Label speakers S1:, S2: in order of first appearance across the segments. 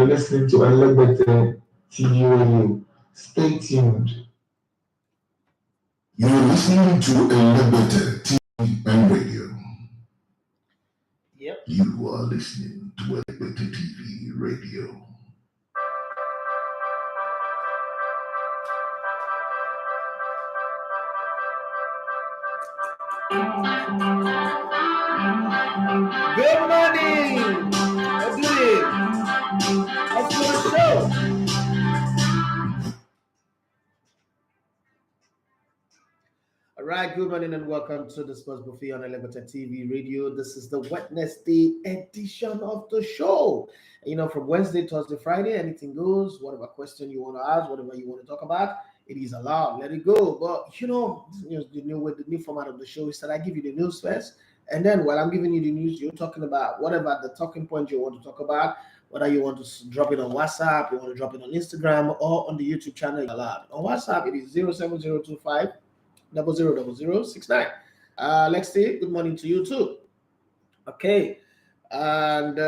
S1: listening to Unlimited TV Radio. Stay tuned.
S2: You're listening to Unlimited TV and Radio.
S3: Yep.
S2: You are listening to Unlimited TV Radio.
S3: Good morning. Let's do it. Let's do the show. All right, good morning and welcome to the Sports Buffet on Unlimited TV Radio. This is the Wednesday edition of the show. You know, from Wednesday, Thursday, Friday, anything goes. Whatever question you want to ask, whatever you want to talk about, it is allowed. Let it go. But you know, the new format of the show is that I give you the news first, and then while I'm giving you the news, you're talking about whatever the talking point you want to talk about. Whether you want to drop it on WhatsApp, you want to drop it on Instagram, or on the YouTube channel, you're allowed. On WhatsApp, it is 07025 000069. Lexi, good morning to you too. Okay, and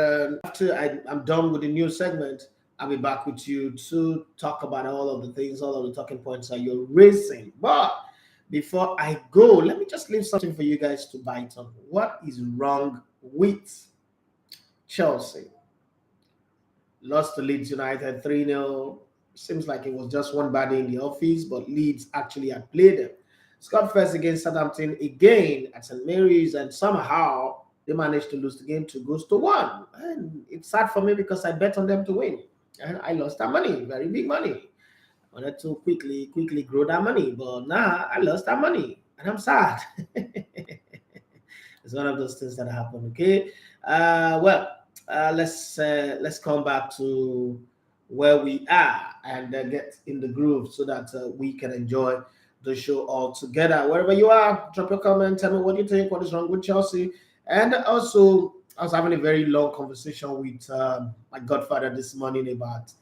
S3: after I'm done with the news segment, I'll be back with you to talk about all of the things, all of the talking points that you're raising. But before I go, let me just leave something for you guys to bite on. What is wrong with Chelsea? Lost to Leeds United 3-0. Seems like it was just one bad day in the office, but Leeds actually had played them. Scored first against Southampton again at St. Mary's, and somehow they managed to lose the game 2-1. And it's sad for me because I bet on them to win, and I lost that money, very big money. I wanted to quickly grow that money, but now I lost that money, and I'm sad. It's one of those things that happen. Okay, let's come back to where we are and get in the groove so that we can enjoy the show all together. Wherever you are, drop your comment, tell me what you think, what is wrong with Chelsea. And also, I was having a very long conversation with my godfather this morning about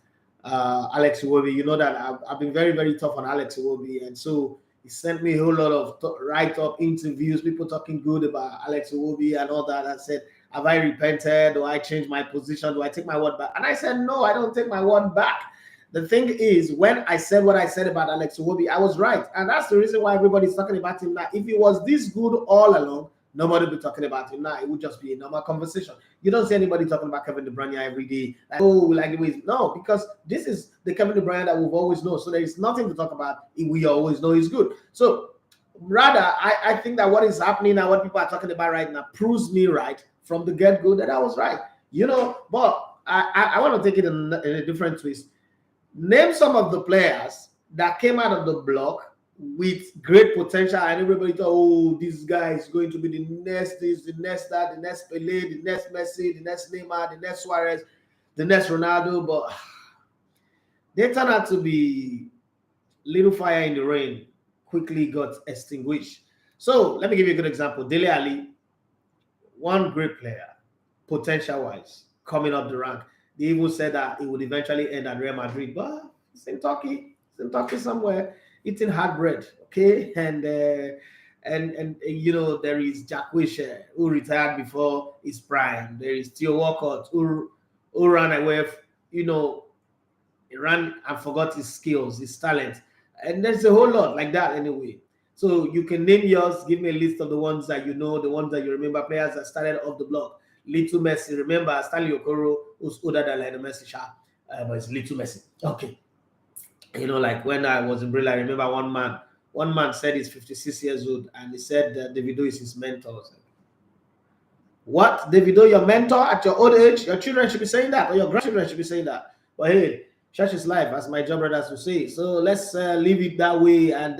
S3: Alex Iwobi. You know that I've been very, very tough on Alex Iwobi, and so he sent me a whole lot of write-up interviews, people talking good about Alex Iwobi and all that. I said, have I repented? Do I change my position? Do I take my word back? And I said, no, I don't take my word back. The thing is, when I said what I said about Alex Iwobi, I was right. And that's the reason why everybody's talking about him now. If he was this good all along, nobody would be talking about him now. It would just be a normal conversation. You don't see anybody talking about Kevin De Bruyne every day. Like, oh, like it was. No, because this is the Kevin De Bruyne that we've always known. So there is nothing to talk about. We always know he's good. So rather, I think that what is happening now, what people are talking about right now, proves me right from the get-go that I was right. You know, but I want to take it in a different twist. Name some of the players that came out of the block with great potential, and everybody thought, oh, this guy is going to be the next this, the next that, the next Pele, the next Messi, the next Neymar, the next Suarez, the next Ronaldo, but they turned out to be little fire in the rain, quickly got extinguished. So let me give you a good example. Dele Alli, one great player, potential-wise, coming up the rank. They even said that it would eventually end at Real Madrid, but it's in Turkey somewhere, eating hard bread, okay? And you know, there is Jack Wilshere, who retired before his prime. There is Theo Walcott, who ran away, you know, he ran and forgot his skills, his talent. And there's a whole lot like that anyway. So you can name yours, give me a list of the ones that you know, the ones that you remember, players that started off the block. Little Messi, remember Stanley Okoro, who's older than Lionel Messi, but it's Little Messi. Okay. You know, like when I was in Brazil, I remember one man said he's 56 years old, and he said that Davido is his mentor. Like, what? Davido, your mentor at your old age? Your children should be saying that, or your grandchildren should be saying that. But hey, church is life, as my job brothers will say. So let's leave it that way and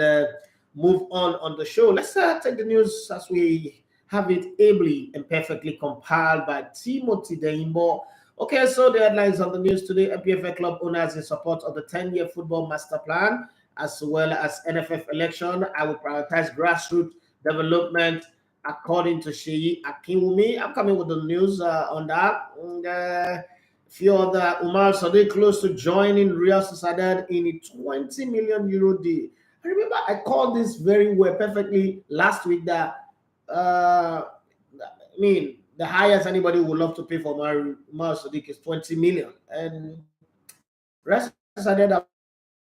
S3: move on the show. Let's take the news as we have it ably and perfectly compiled by Timothy Deimbo. Okay, so the headlines on the news today: MPFL club owners in support of the 10-year football master plan, as well as NFF election. I will prioritize grassroots development, according to Sheyi Akinwumi. I'm coming with the news on that. And, a few other, Umar Sadiq close to joining Real Sociedad in a 20 million euro deal. I remember I called this very well, perfectly last week that the highest anybody would love to pay for Umar Sadiq is 20 million. And rest are there that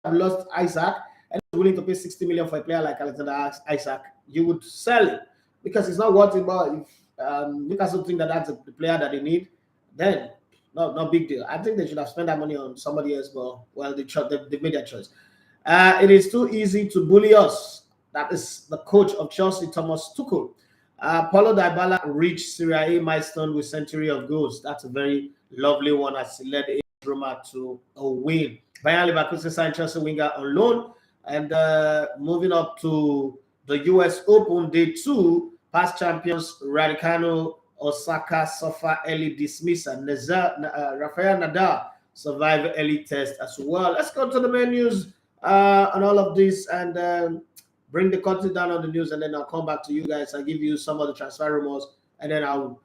S3: have lost Isaac and is willing to pay 60 million for a player like Alexander Isaac, you would sell it because it's not worth it. But if Newcastle think that that's the player that they need, then no big deal. I think they should have spent that money on somebody else, but well, they made their choice. It is too easy to bully us. That is the coach of Chelsea, Thomas Tuchel. Paulo Dybala reached Serie A milestone with century of goals. That's a very lovely one as he led Roma to a win. Bayern Leverkusen signed Chelsea winger on loan. And moving up to the US Open Day 2, past champions Raducanu Osaka suffer early dismissal. Rafael Nadal survived early test as well. Let's go to the main news on all of this and bring the country down on the news, and then I'll come back to you guys and give you some of the transfer rumors, and then I'll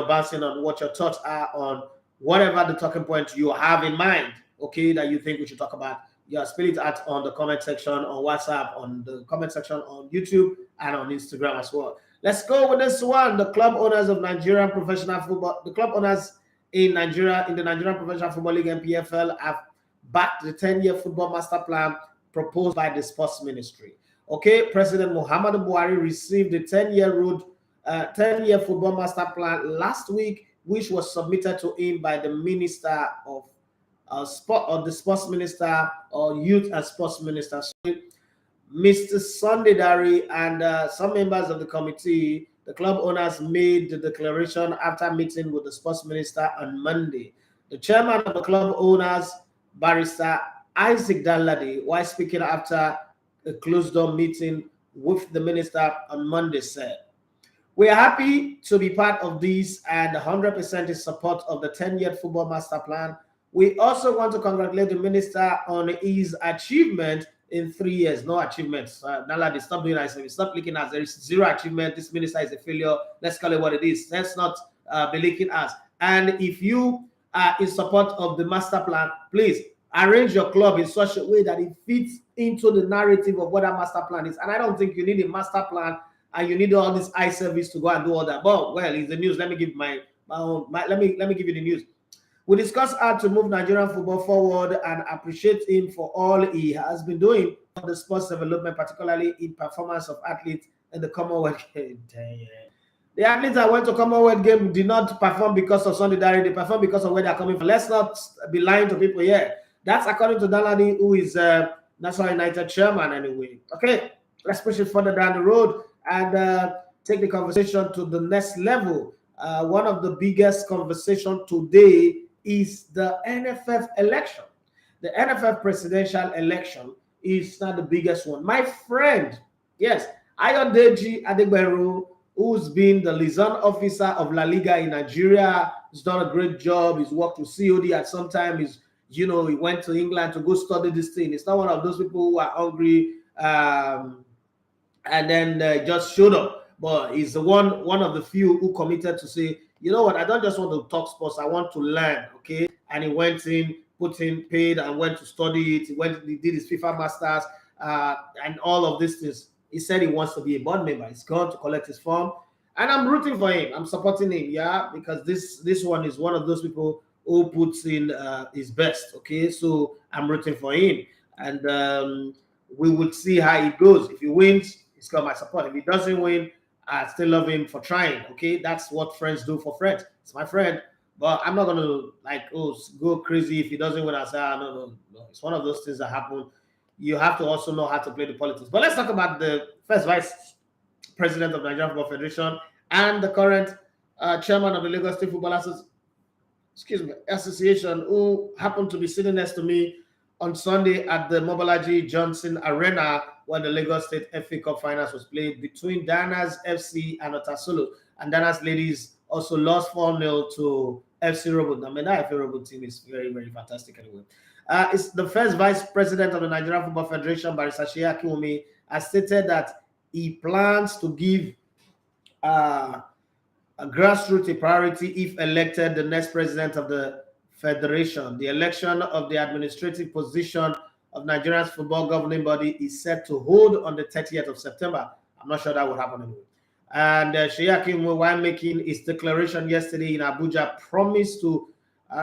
S3: bounce in on what your thoughts are on whatever the talking point you have in mind, okay, that you think we should talk about. Yeah, spill it out on the comment section on WhatsApp, on the comment section on YouTube, and on Instagram as well. Let's go with this one. The club owners of Nigerian professional football, the club owners in Nigeria, in the Nigerian Professional Football League NPFL, have backed the 10-year football master plan proposed by the Sports Ministry. Okay, President Muhammadu Buhari received the 10-year football master plan last week, which was submitted to him by the Minister of Sport, or the Sports Minister, or Youth and Sports Minister, Mr. Sunday Dari, and some members of the committee. The club owners made the declaration after meeting with the Sports Minister on Monday. The chairman of the club owners, Barrister Isaac Danladi, while speaking after a closed-door meeting with the minister on Monday, said, "We are happy to be part of this and 100% in support of the 10-year football master plan. We also want to congratulate the minister on his achievement in 3 years." No achievements. Danladi, stop doing that. Stop looking at there is zero achievement. This minister is a failure. Let's call it what it is. Let's not be looking at. And if you are in support of the master plan, please arrange your club in such a way that it fits into the narrative of what that master plan is. And I don't think you need a master plan and you need all this eye service to go and do all that. But well, it's the news. Let me give my own. Let me give you the news. We discussed how to move Nigerian football forward and appreciate him for all he has been doing for the sports development, particularly in performance of athletes in the Commonwealth game. The athletes that went to Commonwealth game did not perform because of Sunday Dari. They performed because of where they're coming from. Let's not be lying to people here. That's according to Danladi, who is National United chairman anyway. Okay, let's push it further down the road and take the conversation to the next level. One of the biggest conversation today is the NFF election. The NFF presidential election is not the biggest one. My friend, yes, Ayodeji Adegberu, who's been the liaison officer of La Liga in Nigeria, has done a great job. He's worked with COD at some time. He went to England to go study this thing. It's not one of those people who are hungry and then just showed up. But he's the one of the few who committed to say, you know what, I don't just want to talk sports, I want to learn, okay? And he went in, paid, and went to study it. He did his FIFA Masters and all of these things. He said he wants to be a board member. He's gone to collect his form. And I'm rooting for him. I'm supporting him, yeah, because this one is one of those people who puts in his best, okay? So I'm rooting for him. And we will see how it goes. If he wins, he's got my support. If he doesn't win, I still love him for trying, okay? That's what friends do for friends. It's my friend. But I'm not going to, go crazy if he doesn't win. I say, no. It's one of those things that happen. You have to also know how to play the politics. But let's talk about the first vice president of Nigerian Football Federation and the current chairman of the Lagos State Football Association, who happened to be sitting next to me on Sunday at the Mobolaji Johnson Arena when the Lagos State FA Cup Finals was played between Danas FC and Otasolo. And Danas ladies also lost 4-0 to FC Robot. I mean, that FC Robot team is very, very fantastic anyway. It's the first vice president of the Nigerian Football Federation, Barrister Shea Akiwumi, has stated that he plans to give a grassroots a priority if elected the next president of the federation. The election of the administrative position of Nigeria's football governing body is set to hold on the 30th of September. I'm not sure that will happen anyway. And Sheyakim, while making his declaration yesterday in Abuja, promised to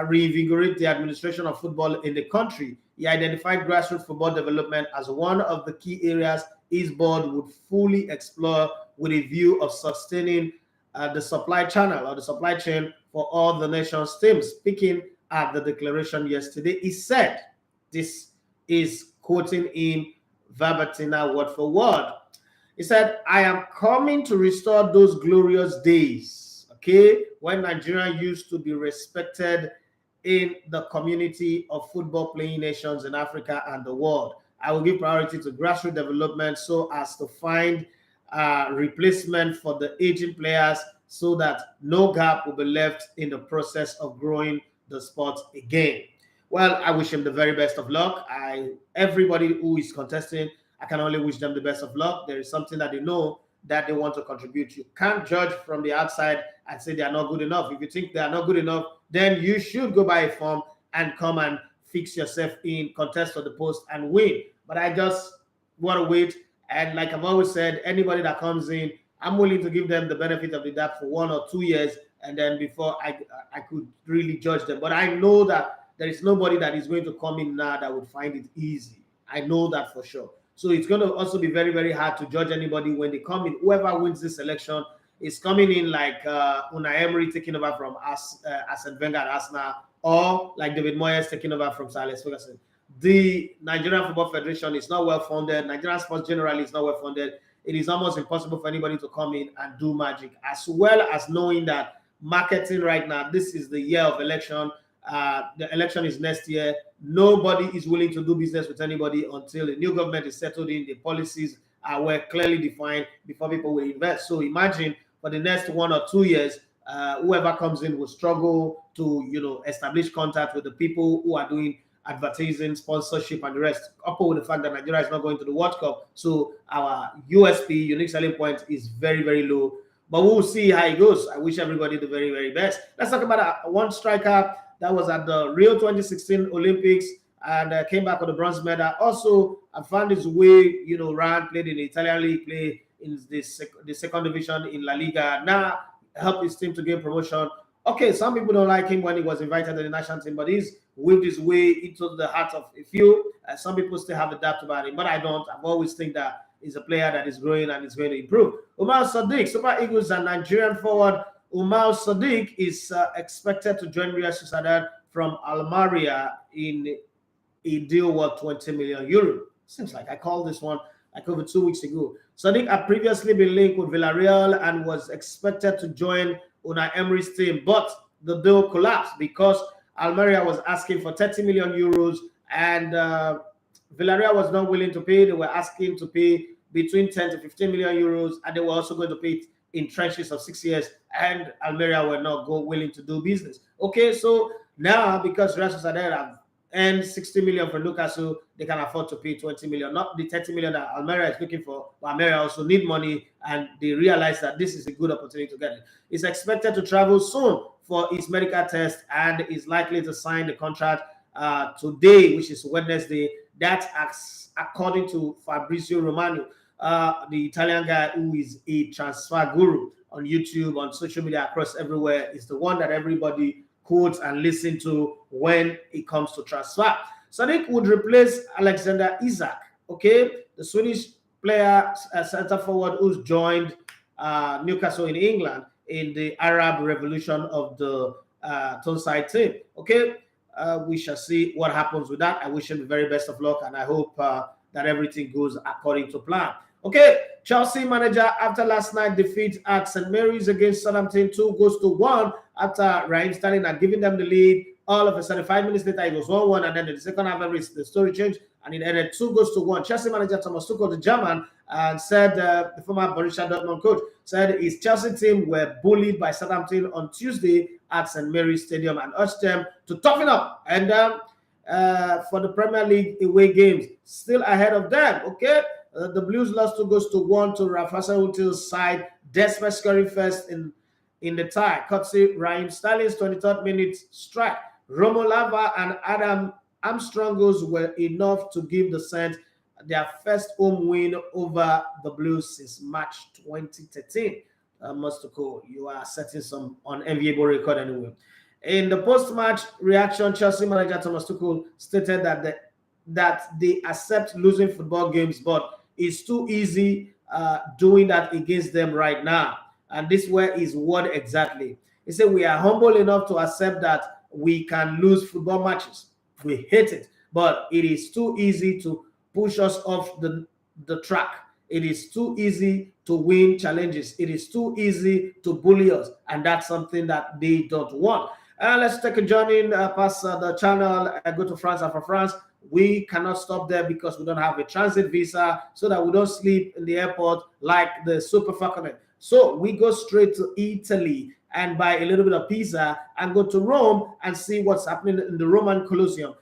S3: reinvigorate the administration of football in the country. He identified grassroots football development as one of the key areas his board would fully explore with a view of sustaining the supply channel or the supply chain for all the nation's teams. Speaking at the declaration yesterday, he said, this is quoting him verbatim, word for word. He said, I am coming to restore those glorious days, okay, when Nigeria used to be respected in the community of football playing nations in Africa and the world. I will give priority to grassroots development so as to find replacement for the aging players so that no gap will be left in the process of growing the sport again. Well, I wish him the very best of luck. Everybody who is contesting, I can only wish them the best of luck. There is something that they know that they want to contribute. You can't judge from the outside and say they are not good enough. If you think they are not good enough, then you should go buy a form and come and fix yourself in, contest for the post and win. But I just want to wait. And like I've always said, anybody that comes in, I'm willing to give them the benefit of the doubt for 1 or 2 years, and then before I could really judge them. But I know that there is nobody that is going to come in now that would find it easy. I know that for sure. So it's going to also be very, very hard to judge anybody when they come in. Whoever wins this election is coming in like Unai Emery taking over from Arsene Wenger at Arsenal, or like David Moyes taking over from Sir Alex Ferguson. The Nigerian Football Federation is not well funded. Nigerian sports generally is not well funded. It is almost impossible for anybody to come in and do magic, as well as knowing that marketing right now, this is the year of election. The election is next year. Nobody is willing to do business with anybody until the new government is settled in, the policies are well clearly defined before people will invest. So imagine for the next 1 or 2 years, whoever comes in will struggle to establish contact with the people who are doing advertising, sponsorship, and the rest, coupled with the fact that Nigeria is not going to the World Cup. So our USP, unique selling point, is very, very low. But we'll see how it goes. I wish everybody the very, very best. Let's talk about one striker that was at the Rio 2016 Olympics and came back with a bronze medal. Also, found his way, around, played in the Italian league, played in the second division in La Liga. Now, helped his team to gain promotion. Okay, some people don't like him when he was invited to the national team, but he's weaved his way into the heart of a few. Some people still have a doubt about him, but I don't. I've always think that he's a player that is growing and is going to improve. Umar Sadiq, Super Eagles and Nigerian forward Umar Sadiq is expected to join Real Sociedad from Almeria in a deal worth 20 million euro. Seems like I called this one like over 2 weeks ago. Sadiq had previously been linked with Villarreal and was expected to join Unai Emery's team, but the deal collapsed because Almeria was asking for 30 million euros and Villarreal was not willing to pay. They were asking to pay between 10 to 15 million euros, and they were also going to pay it in tranches of 6 years, and Almeria were not willing to do business. Okay, so now because Real Sociedad have earned 60 million for Newcastle, they can afford to pay 20 million, not the 30 million that Almeria is looking for, but Almeria also need money, and they realize that this is a good opportunity to get it. He's expected to travel soon for his medical test and is likely to sign the contract today, which is Wednesday. That's according to Fabrizio Romano, the Italian guy who is a transfer guru on YouTube, on social media, across everywhere, is the one that everybody quotes and listen to when it comes to transfer. Sadiq would replace Alexander Isak, okay, the Swedish player, center forward who's joined Newcastle in England in the Arab Revolution of the Tonside team. Okay, we shall see what happens with that. I wish him the very best of luck, and I hope that everything goes according to plan. Okay, Chelsea manager after last night defeat at St. Mary's against Southampton 2-1 after Raheem Sterling had given them the lead. All of a sudden, 5 minutes later, it was 1-1, and then in the second half, the story changed, and it ended 2-1. Chelsea manager Thomas Tuchel, the German, said the former Borussia Dortmund coach, said his Chelsea team were bullied by Southampton on Tuesday at St. Mary's Stadium and urged them to toughen up. And for the Premier League away games, still ahead of them. Okay, the Blues lost 2-1 to Rafael Hutil's side, despite scoring first in the tie. Courtesy Raheem Sterling's 23rd minute strike. Romo Lava and Adam Armstrong goals were enough to give the Saints their first home win over the Blues since March 2013. Mustako. You are setting some unenviable record anyway. In the post-match reaction, Chelsea manager Thomas Tuchel stated that they accept losing football games, but it's too easy doing that against them right now. And this were his word exactly. He said, we are humble enough to accept that we can lose football matches. We hate it, but it is too easy to push us off the track. It is too easy to win challenges. It is too easy to bully us, and that's something that they don't want. Let's take a journey past the channel and go to France. And for France, we cannot stop there because we don't have a transit visa, so that we don't sleep in the airport like the Super Falconet. So we go straight to Italy and buy a little bit of pizza and go to Rome and see what's happening in the Roman Colosseum.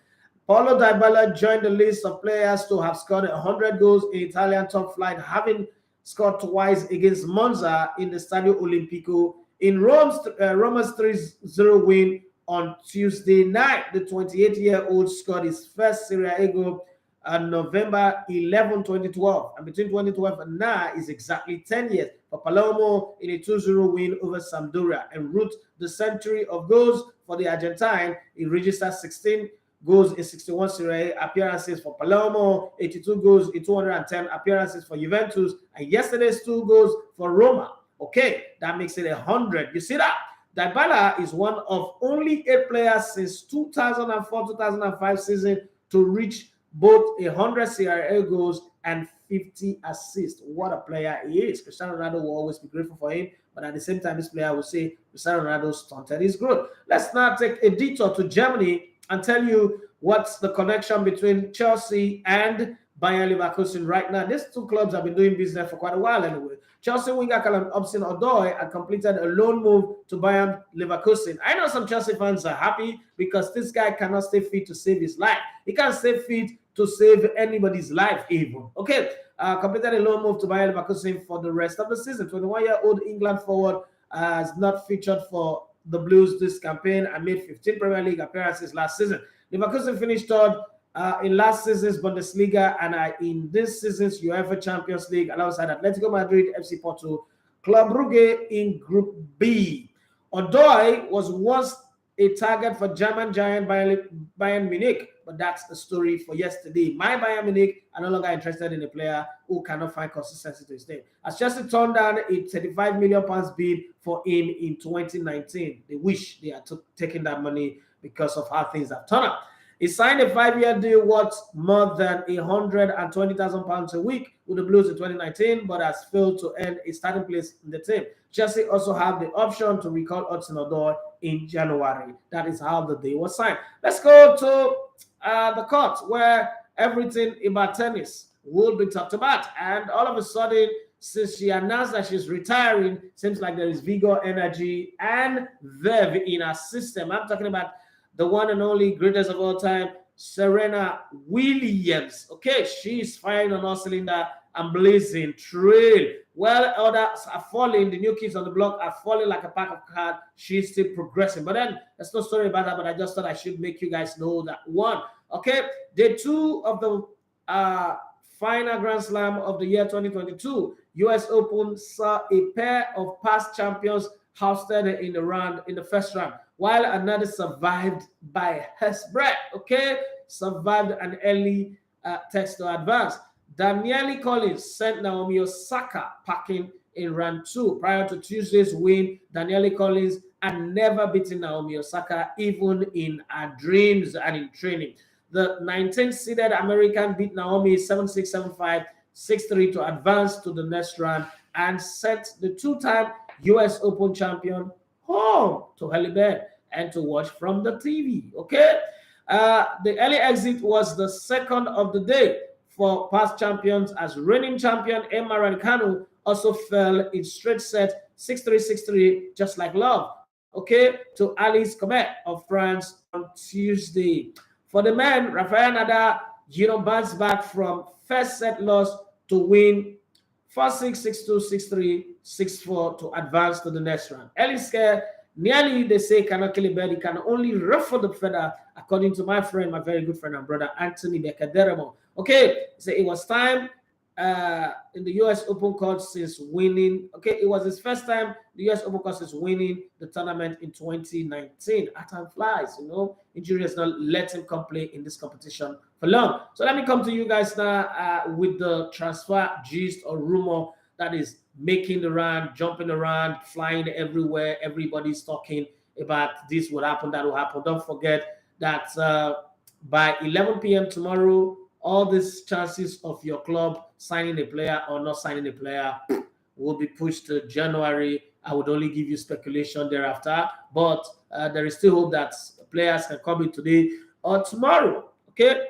S3: Paulo Dybala joined the list of players to have scored 100 goals in Italian top flight, having scored twice against Monza in the Stadio Olimpico. In Roma's 3-0 win on Tuesday night, the 28-year-old scored his first Serie A goal on November 11, 2012. And between 2012 and now is exactly 10 years for Palermo in a 2-0 win over Sampdoria. En route the century of goals for the Argentine, he registered 16 goals in 61 Serie A appearances for Palermo, 82 goals in 210 appearances for Juventus, and yesterday's 2 goals for Roma. Okay, that makes it 100. You see that? Dybala is one of only 8 players since 2004-2005 season to reach both 100 Serie A goals and 50 assists. What a player he is. Cristiano Ronaldo will always be grateful for him, but at the same time, this player will say Cristiano Ronaldo stunted his growth. Let's now take a detour to Germany and tell you what's the connection between Chelsea and Bayer Leverkusen right now. These two clubs have been doing business for quite a while anyway. Chelsea winger Callum Hudson-Odoi had completed a loan move to Bayer Leverkusen. I know some Chelsea fans are happy because this guy cannot stay fit to save his life. He can't stay fit to save anybody's life even. Okay, completed a loan move to Bayer Leverkusen for the rest of the season. 21-year-old England forward has not featured for the Blues this campaign and made 15 Premier League appearances last season. Leverkusen finished third in last season's Bundesliga and in this season's UEFA Champions League alongside Atletico Madrid, FC Porto, Club Brugge in Group B. Odoi was once a target for German giant Bayern Munich, but that's the story for yesterday. My Bayern Munich are no longer interested in a player who cannot find consistency to his game. As Chelsea turned down a £35 million bid for him in 2019, they wish they had taken that money because of how things have turned out. He signed a 5-year deal worth more than £120,000 a week with the Blues in 2019, but has failed to earn a starting place in the team. Chelsea also have the option to recall Hudson-Odoi in January. That is how the deal was signed. Let's go to the court where everything about tennis will be talked about. And all of a sudden, since she announced that she's retiring, seems like there is vigor, energy, and verve in her system. I'm talking about the one and only greatest of all time, Serena Williams. Okay, she's firing on all cylinders and blazing trail. Well, others are falling. The new kids on the block are falling like a pack of cards. She's still progressing. But then, there's no story about that, but I just thought I should make you guys know that one. Okay, day 2 of the final Grand Slam of the year 2022, US Open saw a pair of past champions ousted in the first round, while another survived by his breath. Okay, survived an early text to advance. Danielle Collins sent Naomi Osaka packing in round 2. Prior to Tuesday's win, Danielle Collins had never beaten Naomi Osaka, even in her dreams and in training. The 19th-seeded American beat Naomi 7-6, 7-5, 6-3 to advance to the next round and sent the 2-time US Open champion home to her bed and to watch from the TV. Okay, the early exit was the second of the day for past champions, as reigning champion Emma Raducanu also fell in straight set 6-3, 6-3, just like love. Okay, to Alice Comet of France on Tuesday. For the men, Rafael Nadal, bounced back from first set loss to win 4-6, 6-2, 6-3, 6-4 to advance to the next round. Early scare, nearly they say cannot kill a bird, he can only ruffle the feather, according to my friend, my very good friend and brother, Anthony Beccadermo. Okay, so it was time in the US Open court since winning. Okay, it was his first time the US Open court since winning the tournament in 2019. Time flies, injury has not let him come play in this competition for long. So let me come to you guys now with the transfer gist or rumor that is making the round, jumping around, flying everywhere. Everybody's talking about this will happen, that will happen. Don't forget that by 11 p.m. tomorrow, all these chances of your club signing a player or not signing a player will be pushed to January. I would only give you speculation thereafter, but there is still hope that players can come in today or tomorrow. Okay,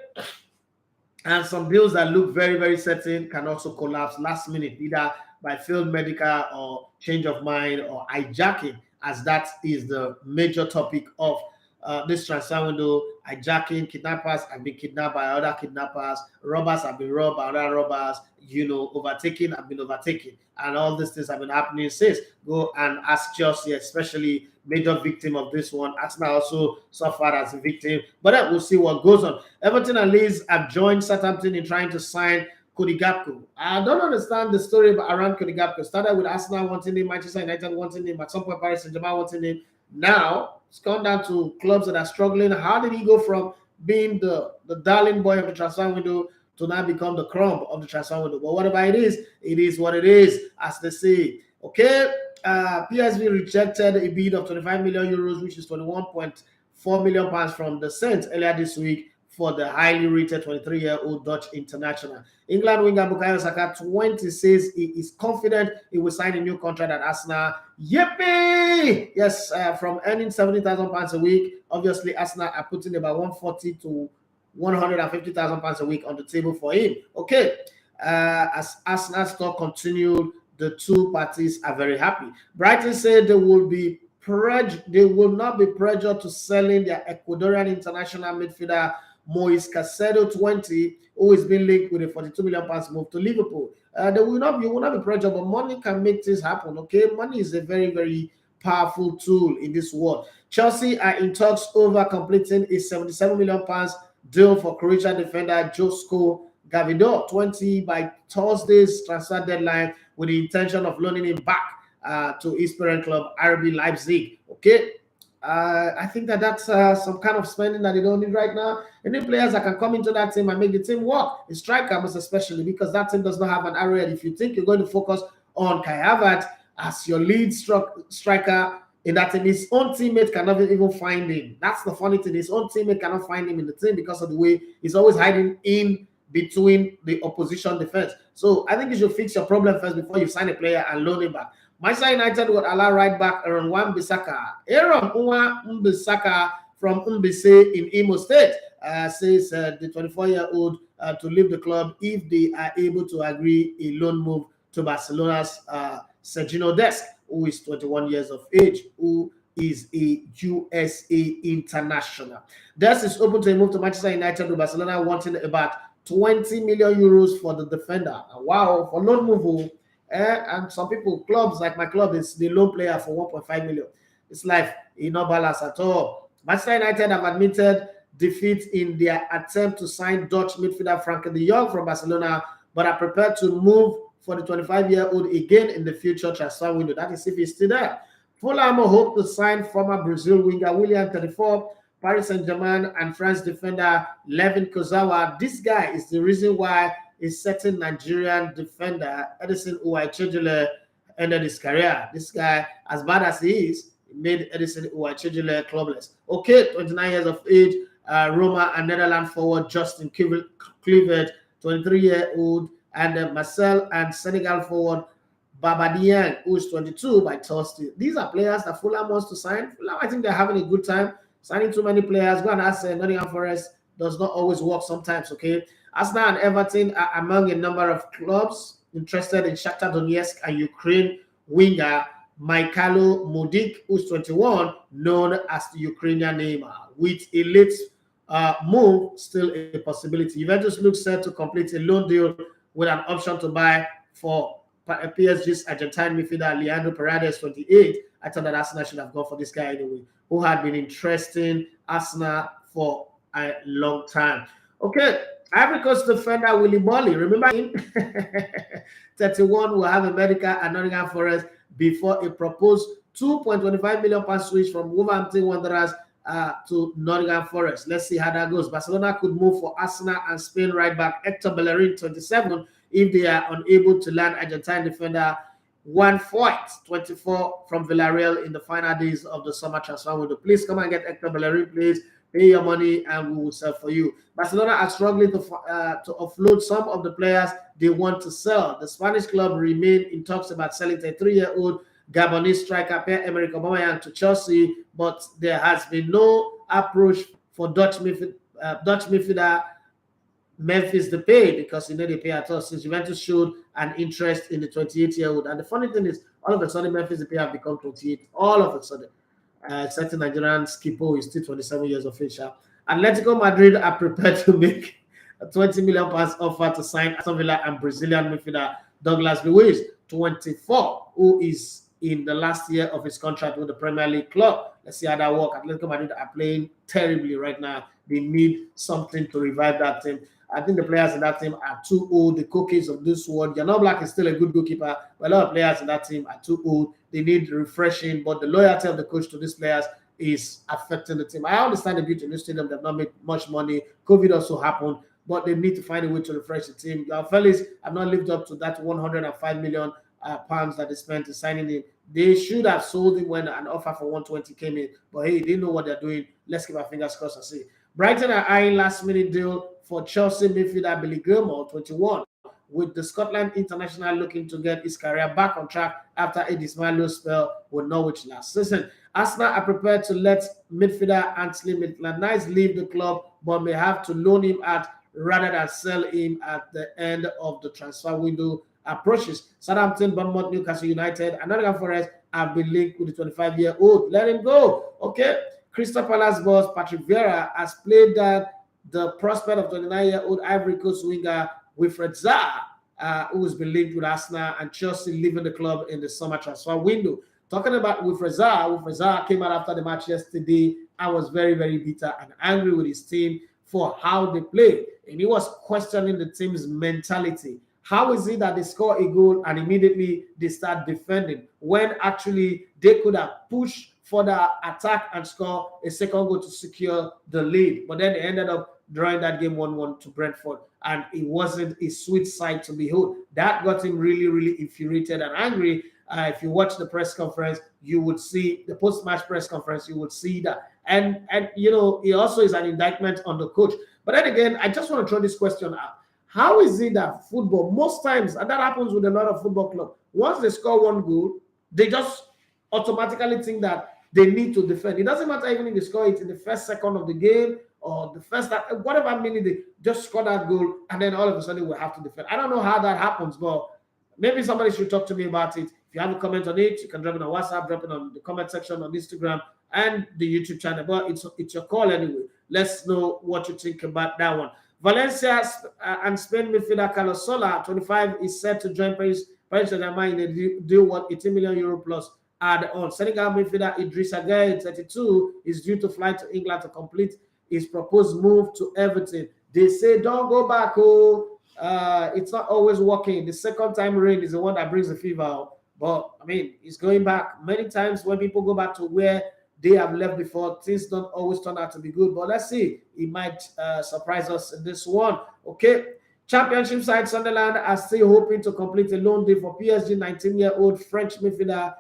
S3: and some deals that look very, very certain can also collapse last minute, either by failed medical or change of mind or hijacking, as that is the major topic of this transfer window. Hijacking, kidnappers have been kidnapped by other kidnappers, robbers have been robbed by other robbers, overtaking have been overtaken, and all these things have been happening since. Go and ask Chelsea, especially major victim of this one. Arsenal also suffered as a victim, but then we'll see what goes on. Everton and Leeds have joined Southampton in trying to sign Cody Gakpo. I don't understand the story around Cody Gakpo. Started with Arsenal wanting him, Manchester United wanting him, at some point Paris Saint-Germain wanting him. Now it's gone down to clubs that are struggling. How did he go from being the darling boy of the transfer window to now become the crumb of the transfer window? But whatever it is what it is, as they say. Okay, PSV rejected a bid of 25 million euros, which is 21.4 million pounds from the Saints earlier this week for the highly rated 23-year-old Dutch international. England winger Bukayo Saka, 20, says he is confident he will sign a new contract at Arsenal. Yippee! Yes, from earning 70,000 pounds a week, obviously Arsenal are putting about 140 to 150,000 pounds a week on the table for him. Okay, as Arsenal stock continued, the two parties are very happy. Brighton said they will not be pressured to selling their Ecuadorian international midfielder Moises Caicedo, 20, who is being linked with a 42 million pounds move to Liverpool. You will not be pressured, but money can make things happen. Okay, money is a very, very powerful tool in this world. Chelsea are in talks over completing a 77 million pounds deal for Croatia defender Josko Gvardiol, 20, by Thursday's transfer deadline, with the intention of loaning him back to his parent club RB Leipzig. Okay, I think that's some kind of spending that they don't need right now. Any players that can come into that team and make the team work, a striker most especially, because that team does not have an arrowhead. If you think you're going to focus on Kai Havertz as your lead striker in that team, his own teammate cannot even find him. That's the funny thing. His own teammate cannot find him in the team because of the way he's always hiding in between the opposition defense. So I think you should fix your problem first before you sign a player and loan him back. Manchester United would allow right back Aaron Wan-Bissaka. Aaron Wan-Bissaka from Umbise in Imo State says the 24-year-old to leave the club if they are able to agree a loan move to Barcelona's Sergino Dest, who is 21 years of age, who is a USA international. Dest is open to a move to Manchester United, with Barcelona wanting about 20 million euros for the defender. Wow, for loan move. And some people, clubs like my club, is the loan player for 1.5 million. It's like no balance at all. Manchester United have admitted defeat in their attempt to sign Dutch midfielder Frankie de Jong from Barcelona, but are prepared to move for the 25-year-old again in the future transfer window. That is if he's still there. Fulham hope to sign former Brazil winger Willian, 34, Paris Saint-Germain, and France defender Levin Kozawa. This guy is the reason why a certain Nigerian defender, Edison Uwaichejele, ended his career. This guy, as bad as he is, made Edison Uwaichejele clubless. Okay, 29 years of age, Roma and Netherlands forward Justin Kluivert, 23-year-old, and Marcel and Senegal forward Babadian, who is 22, by Thursday. These are players that Fulham wants to sign. Fulham, I think they're having a good time signing too many players. Go and ask Nottingham Forest. Does not always work sometimes, okay? Arsenal and Everton are among a number of clubs interested in Shakhtar Donetsk and Ukraine winger Mikhailo Mudryk, who's 21, known as the Ukrainian Neymar, with a late move still a possibility. Juventus looks set to complete a loan deal with an option to buy for PSG's Argentine midfielder Leandro Paredes, 28. I thought that Arsenal should have gone for this guy anyway, who had been interesting Arsenal for a long time. Okay, Ivory Coast defender Willie Molly, remember him? 31 will have a medical at Nottingham Forest before a proposed £2.25 million switch from Wolverhampton Wanderers to Nottingham Forest. Let's see how that goes. Barcelona could move for Arsenal and Spain right back Hector Bellerin, 27, if they are unable to land Argentine defender Juan Foyt, 24, from Villarreal in the final days of the summer transfer window. Please come and get Hector Bellerin, please. Pay your money and we will sell for you. Barcelona are struggling to offload some of the players they want to sell. The Spanish club remain in talks about selling a 3-year-old Gabonese striker Pierre-Emerick Aubameyang to Chelsea, but there has been no approach for Dutch midfielder Memphis Depay, because they pay at all since Juventus showed an interest in the 28-year-old. And the funny thing is, all of a sudden Memphis Depay have become 28. All of a sudden. Certain Nigerian skipper is still 27 years of age. Atletico Madrid are prepared to make a £20 million offer to sign Aston Villa and Brazilian midfielder Douglas Luiz, 24, who is in the last year of his contract with the Premier League club. Let's see how that works. Atletico Madrid are playing terribly right now. They need something to revive that team. I think the players in that team are too old. The cookies of this world. Jan Oblak is still a good goalkeeper, but a lot of players in that team are too old. They need refreshing, but the loyalty of the coach to these players is affecting the team. I understand the beauty in this stadium. They've not made much money. COVID also happened, but they need to find a way to refresh the team. Fellas have not lived up to that £105 million that they spent in signing him. They should have sold him when an offer for 120 came in, but hey, they know what they're doing. Let's keep our fingers crossed and see. Brighton are eyeing last-minute deal for Chelsea midfielder Billy Gilmore, 21, with the Scotland international looking to get his career back on track after a dismal spell with Norwich last season. Arsenal are prepared to let midfielder Anthony Maitland-Niles leave the club, but may have to loan him out rather than sell him at the end of the transfer window approaches. Southampton, Bournemouth, Newcastle United, and Nottingham Forest have been linked with the 25-year-old. Let him go. Okay. Crystal Palace boss Patrick Vieira has played that the prospect of 29-year-old Ivory Coast winger Wilfred Zaha, who has been linked with Arsenal and Chelsea, leaving the club in the summer transfer window. Talking about Wilfred Zaha came out after the match yesterday and was very, very bitter and angry with his team for how they play. And he was questioning the team's mentality. How is it that they score a goal and immediately they start defending when actually they could have pushed for the attack and score a second goal to secure the lead? But then they ended up drawing that game 1-1 to Brentford, and it wasn't a sweet sight to behold. That got him really, really infuriated and angry. If you watch the press conference, you would see the post-match press conference, you would see that. And you know, it also is an indictment on the coach. But then again, I just want to throw this question out. How is it that football, most times, and that happens with a lot of football clubs, once they score one goal, they just automatically think that they need to defend. It doesn't matter even if they score it in the first second of the game or the first, whatever minute they just score that goal, and then all of a sudden we have to defend. I don't know how that happens, but maybe somebody should talk to me about it. If you have a comment on it, you can drop it on WhatsApp, drop it on the comment section on Instagram and the YouTube channel. But it's your call anyway. Let's know what you think about that one. Valencia and Spain midfielder Carlos Sola, 25, is set to join Paris Saint-Germain in a deal worth €18 million plus add on. Senegal midfielder Idrissa Gueye, 32, is due to fly to England to complete his proposed move to Everton. They say, don't go back. It's not always working. The second time rain is the one that brings the fever. But, I mean, he's going back. Many times when people go back to where they have left before, things don't always turn out to be good. But let's see. He might surprise us in this one. Okay. Championship side Sunderland are still hoping to complete a loan deal for PSG 19-year-old French midfielder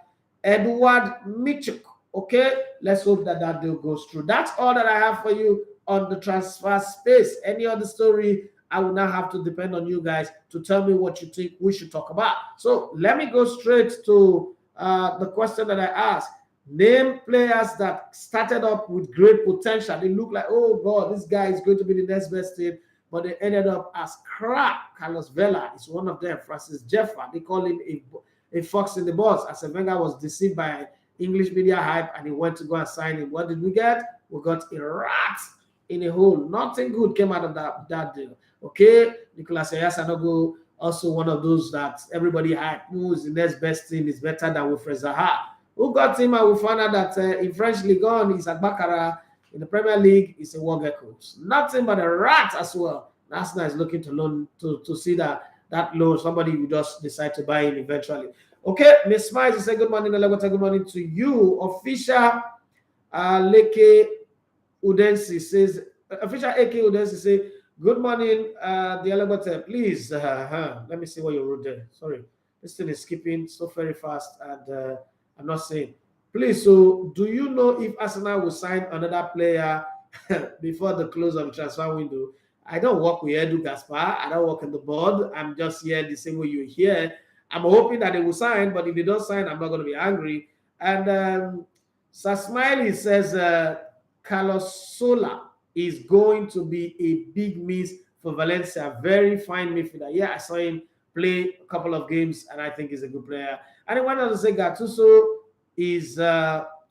S3: Edouard Michuk. Okay, let's hope that that deal goes through. That's all that I have for you on the transfer space. Any other story, I will now have to depend on you guys to tell me what you think we should talk about. So let me go straight to the question that I asked. Name players that started up with great potential. They look like, oh God, this guy is going to be the next best team, but they ended up as crap. Carlos Vela is one of them. Francis Jeffa, they call him a fox in the box. As Wenger was deceived by English media hype and he went to go and sign him. What did we get? We got a rat in a hole. Nothing good came out of that deal. Okay, Nicolas Ayasanogo, also one of those that everybody hype. Who is the next best team is better than Wilfred Zaha. Who got him? And we found out that in French League One, he's at Baccarat. In the Premier League, he's a Warger coach. Nothing but a rat as well. Arsenal is looking to loan to see that loan. Somebody will just decide to buy him eventually. Okay, Miss Smiles, you say good morning, Elegota. Good morning to you. Official Leke Udensi says, official AK Udensi say, good morning, the Elegota. Please, let me see what you wrote there. Sorry, this thing is skipping so very fast, and I'm not saying. Please, so do you know if Arsenal will sign another player before the close of the transfer window? I don't work with Edu Gaspar. I don't work in the board. I'm just here the same way you're here. I'm hoping that they will sign, but if they don't sign, I'm not going to be angry. And Sir Smiley says Carlos Sola is going to be a big miss for Valencia. Very fine midfielder. Yeah, I saw him play a couple of games, and I think he's a good player. And I wanted to say Gattuso is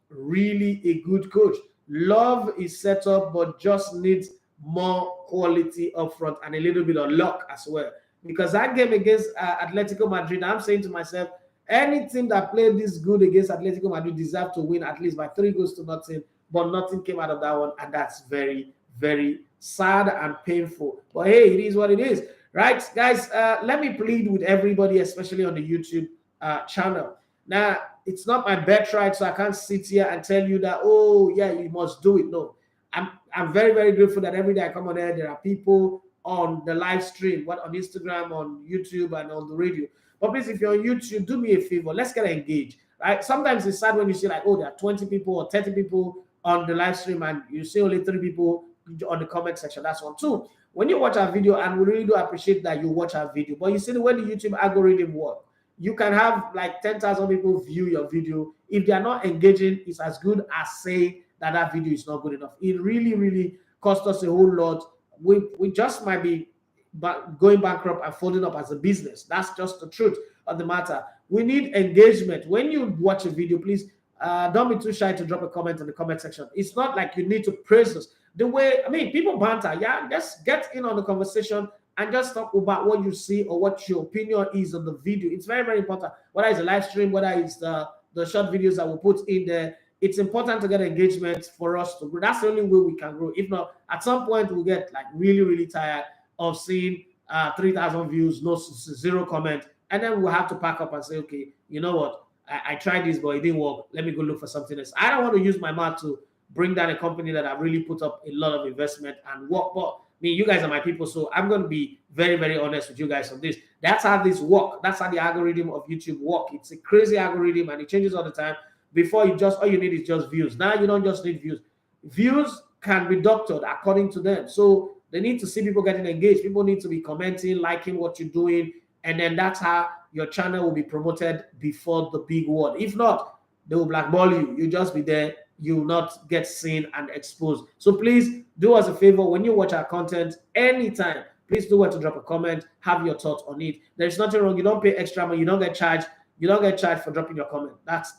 S3: really a good coach. Love is set up, but just needs more quality up front and a little bit of luck as well. Because that game against Atletico Madrid, I'm saying to myself, any team that played this good against Atletico Madrid deserved to win at least by 3-0, but nothing came out of that one, and that's very, very sad and painful. But hey, it is what it is, right, guys? Let me plead with everybody, especially on the YouTube channel. Now, it's not my birthright, so I can't sit here and tell you that, oh, yeah, you must do it. No, I'm very, very grateful that every day I come on there are people on the live stream, what on Instagram, on YouTube, and on the radio. But please, if you're on YouTube, do me a favor. Let's get engaged, right? Sometimes it's sad when you see like, oh, there are 20 people or 30 people on the live stream, and you see only 3 people on the comment section. That's one. 2, when you watch our video, and we really do appreciate that you watch our video, but you see the way the YouTube algorithm works. You can have like 10,000 people view your video. If they are not engaging, it's as good as saying that video is not good enough. It really, really cost us a whole lot. We just might be going bankrupt and folding up as a business. That's just the truth of the matter. We need engagement. When you watch a video, please don't be too shy to drop a comment in the comment section. It's not like you need to praise us. The way, I mean, people banter. Yeah, just get in on the conversation and just talk about what you see or what your opinion is on the video. It's very, very important. Whether it's a live stream, whether it's the short videos that we put in there, it's important to get engagement for us to grow. That's the only way we can grow. If not, at some point we'll get like really, really tired of seeing 3,000 views, no 0 comment, and then we'll have to pack up and say, okay, you know what? I tried this, but it didn't work. Let me go look for something else. I don't want to use my mouth to bring down a company that I really put up a lot of investment and work. But you guys are my people, so I'm going to be very, very honest with you guys on this. That's how this works. That's how the algorithm of YouTube works. It's a crazy algorithm, and it changes all the time. Before all you need is just views. Now you don't just need views. Views can be doctored according to them. So they need to see people getting engaged. People need to be commenting, liking what you're doing, and then that's how your channel will be promoted before the big world. If not, they will blackball you. You'll just be there. You will not get seen and exposed. So please do us a favor when you watch our content anytime. Please do want to drop a comment, have your thoughts on it. There's nothing wrong. You don't pay extra money. You don't get charged. You don't get charged for dropping your comment. That's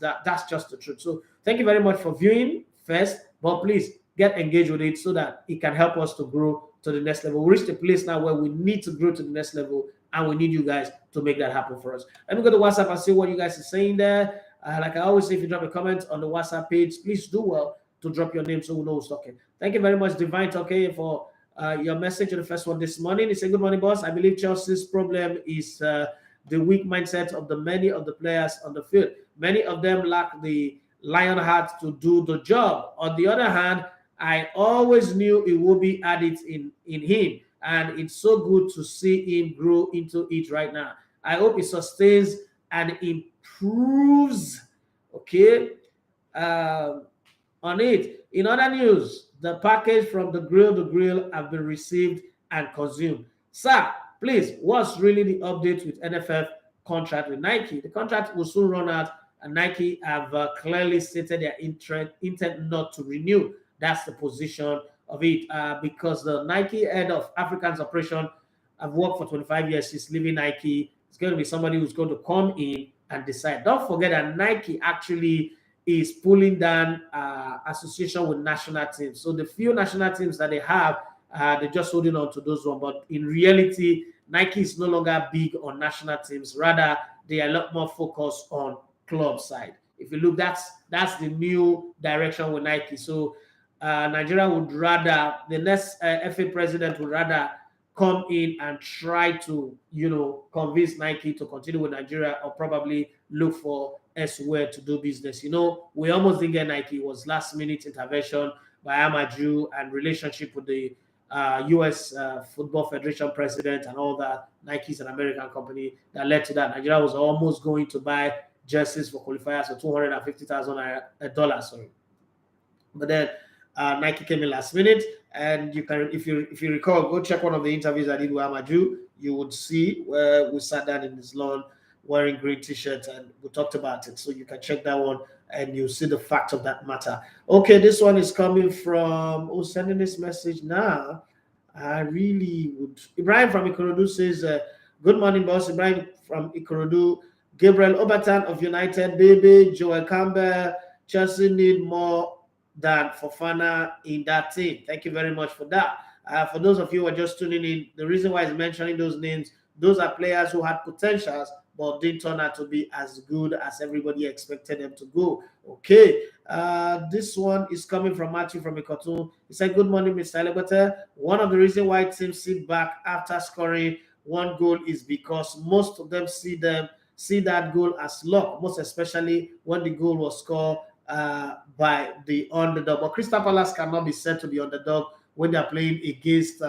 S3: just the truth. So thank you very much for viewing first, but please get engaged with it so that it can help us to grow to the next level. We reached a place now where we need to grow to the next level, and we need you guys to make that happen for us. Let me go to WhatsApp and see what you guys are saying there. Like I always say, if you drop a comment on the WhatsApp page, please do well to drop your name so we know who's talking. Thank you very much, Divine Toke, for your message on the first one this morning. He said, good morning, boss. I believe Chelsea's problem is the weak mindset of the many of the players on the field. Many of them lack the lion heart to do the job. On the other hand, I always knew it would be added in him, and it's so good to see him grow into it right now. I hope he sustains and improves, okay, on it. In other news, the package from the grill have been received and consumed. Sir, please, what's really the update with NFF contract with Nike? The contract will soon run out, and Nike have clearly stated their intent not to renew. That's the position of it, because the Nike head of African's operation have worked for 25 years. She's leaving Nike. It's going to be somebody who's going to come in and decide. Don't forget that Nike actually is pulling down association with national teams. So the few national teams that they have, they're just holding on to those ones. But in reality, Nike is no longer big on national teams. Rather, they are a lot more focused on club side. If you look, that's the new direction with Nike. So Nigeria would rather, the next FA president would rather come in and try to, convince Nike to continue with Nigeria or probably look for elsewhere to do business. We almost didn't get Nike. It was last minute intervention by Amaju and relationship with the U.S. Football Federation president and all that. Nike's an American company that led to that. Nigeria was almost going to buy jerseys for qualifiers for $250,000. Sorry, but then Nike came in last minute, and you can, if you recall, go check one of the interviews I did with Amaju. You would see where we sat down in his lawn wearing green t-shirts and we talked about it. So you can check that one and you see the fact of that matter. Okay, this one is coming from who's sending this message now. I really would. Ibrahim from Ikorodu says, good morning, boss. Ibrahim from Ikorodu. Gabriel Obertan of United, baby. Joel Campbell. Chelsea need more than Fofana in that team. Thank you very much for that. For those of you who are just tuning in, the reason why he's mentioning those names, those are players who had potentials but didn't turn out to be as good as everybody expected them to go. Okay, this one is coming from Matthew from Ikotu. He said, good morning, Mr. Elebete. One of the reasons why teams sit back after scoring one goal is because most of them see that goal as luck, most especially when the goal was scored by the underdog. But Crystal Palace cannot be said to be underdog when they are playing against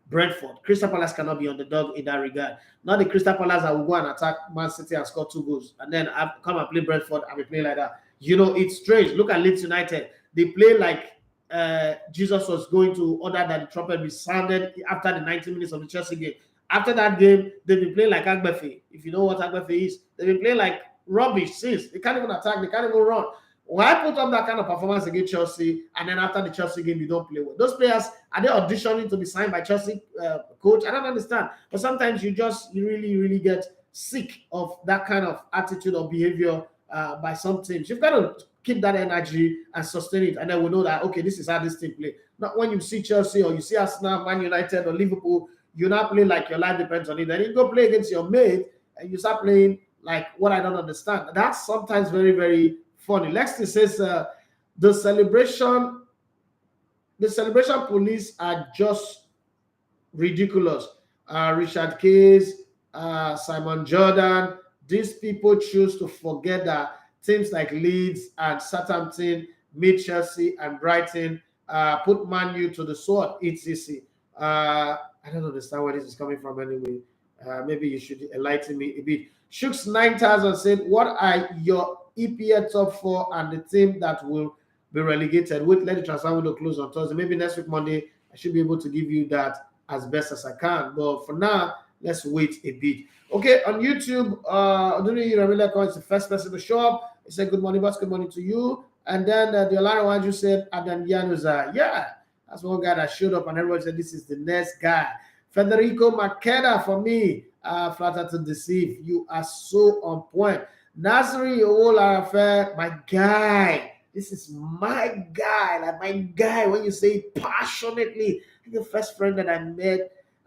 S3: Brentford. Crystal Palace cannot be underdog in that regard. Not the Crystal Palace that will go and attack Man City and score 2 goals, and then come and play Brentford and be playing like that. It's strange. Look at Leeds United. They play like Jesus was going to order that the trumpet be sounded after the 90 minutes of the Chelsea game. After that game, they've been playing like Agbefe. If you know what Agbefe is, they've been playing like rubbish since. They can't even attack. They can't even run. Why put up that kind of performance against Chelsea, and then after the Chelsea game, you don't play well? Those players, are they auditioning to be signed by Chelsea coach? I don't understand. But sometimes you really, really get sick of that kind of attitude or behavior by some teams. You've got to keep that energy and sustain it, and then we know that, okay, this is how this team play. Not when you see Chelsea or you see Arsenal, Man United or Liverpool, you're not playing like your life depends on it. Then you go play against your mate and you start playing like what I don't understand. That's sometimes very, very funny. Lexi says the celebration police are just ridiculous. Richard Case, Simon Jordan, these people choose to forget that teams like Leeds and Southampton meet Chelsea and Brighton, put Man U to the sword, etc. I don't understand where this is coming from anyway. Maybe you should enlighten me a bit. Shooks 9000 said, what are your EPL top 4 and the team that will be relegated? Wait, let the transfer window close on Thursday. Maybe next week, Monday, I should be able to give you that as best as I can. But for now, let's wait a bit. Okay, on YouTube, Oduni Ramileko is the first person to show up. He said, good morning, boss. Good morning to you. And then the Olara Wanju said, Adam Yanuza. Yeah, that's one guy that showed up, and everybody said, this is the next guy. Federico Makeda for me. Flatter to deceive. You are so on point. Nasri Olarafe, my guy. This is my guy. Like my guy. When you say it passionately, the first friend that I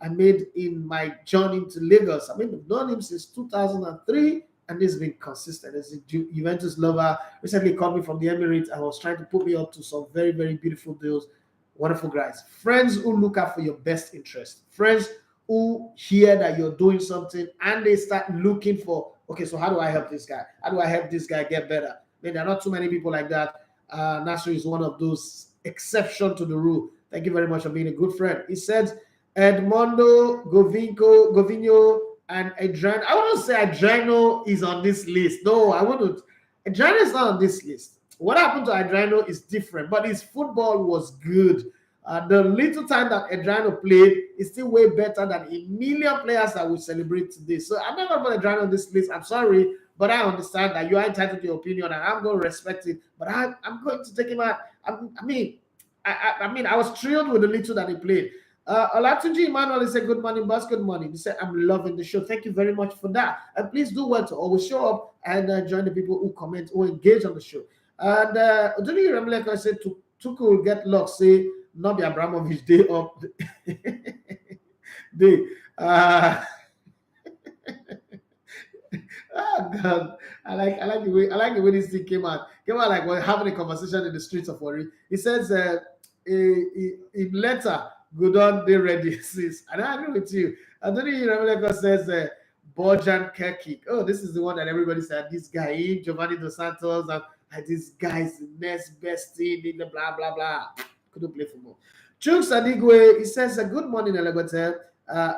S3: made in my journey to Lagos. I mean, I've known him since 2003, and he's been consistent. As a Juventus lover, recently called me from the Emirates and was trying to put me up to some very, very beautiful deals. Wonderful guys. Friends who look out for your best interest. Friends who hear that you're doing something and they start looking for, okay, so how do I help this guy? How do I help this guy get better? I mean, there are not too many people like that. Nasri is one of those exception to the rule. Thank you very much for being a good friend. He said, Edmondo, Govinho, and Adriano. I wouldn't say Adriano is on this list. No, I wouldn't. Adriano is not on this list. What happened to Adriano is different, but his football was good. The little time that Adriano played is still way better than a million players that we celebrate today. So I'm not going to put Adriano on this list. I'm sorry, but I understand that you are entitled to your opinion, and I'm going to respect it. But I'm going to take him out. I mean, I was thrilled with the little that he played. Olatunji Emmanuel said, good morning, boss. Good morning. He said, I'm loving the show. Thank you very much for that. And please do well to always show up and join the people who comment, who engage on the show. And Oduni Remleka said, Tuku will get luck. Say, not be Abramovich day up. Day. Oh God, I like the way this thing came out. Came out like we're having a conversation in the streets of Warri. He says, in letter, good on they ready, sis. And I agree with you. Anthony Rameleko says, Bojan Kekik. Oh, this is the one that everybody said, this guy, Giovanni Dos Santos, and this guy's the next best team in the blah, blah, blah. Couldn't play football. Chuk Sadigwe, he says, good morning, Elegote.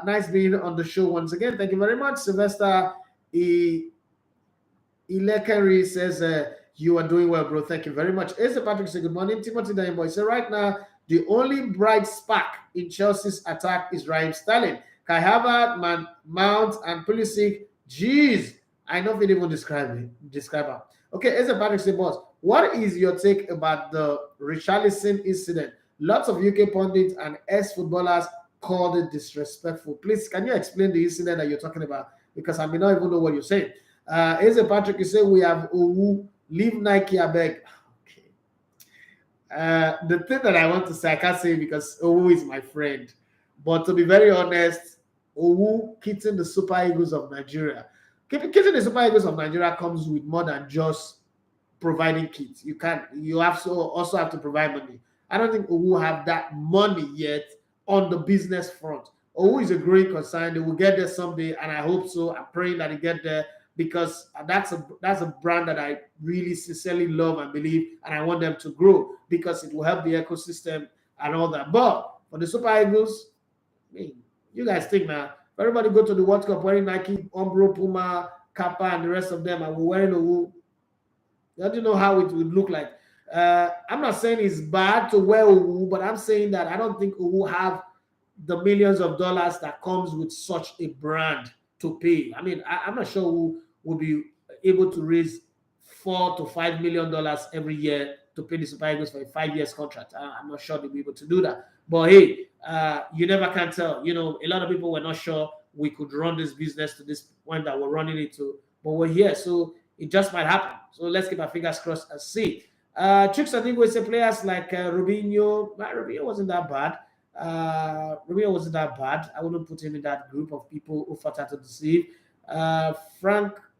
S3: Nice being on the show once again. Thank you very much. Sylvester Ilekari says, you are doing well, bro. Thank you very much. Asa Patrick says, good morning. Timothy Daimboy says, right now, the only bright spark in Chelsea's attack is Raheem Sterling. Kai Havertz, Mount, and Pulisic. Jeez, I know if it even describe him. Okay, Asa Patrick says, boss, what is your take about the Richarlison incident? Lots of UK pundits and ex-footballers called it disrespectful. Please, can you explain the incident that you're talking about? Because I may not even know what you're saying. Asa Patrick, you say we have Owu, leave Nike, I beg. Okay. The thing that I want to say, I can't say because Owu is my friend. But to be very honest, Owu kitting the Super Eagles of Nigeria. Kitting the Super Eagles of Nigeria comes with more than just providing kits. You also have to provide money. I don't think Owu have that money yet on the business front. Owu is a great concern. They will get there someday, and I hope so. I'm praying that they get there because that's a brand that I really sincerely love and believe, and I want them to grow because it will help the ecosystem and all that. But for the Super Eagles, I mean, you guys think now, everybody go to the World Cup wearing Nike, Umbro, Puma, Kappa, and the rest of them, and we're wearing Owu. I don't know how it would look like. I'm not saying it's bad to wear Owu, but I'm saying that I don't think Owu have the millions of dollars that comes with such a brand to pay. I mean, I'm not sure who will be able to raise $4 to $5 million every year to pay the Super Eagles for a 5 years contract. I'm not sure they'll be able to do that. But hey, you never can tell. You know, a lot of people were not sure we could run this business to this point that we're running it to, but we're here, so it just might happen. So let's keep our fingers crossed and see. Chooks, I think we say players like Robinho. Robinho wasn't that bad. I wouldn't put him in that group of people who fought out to deceive.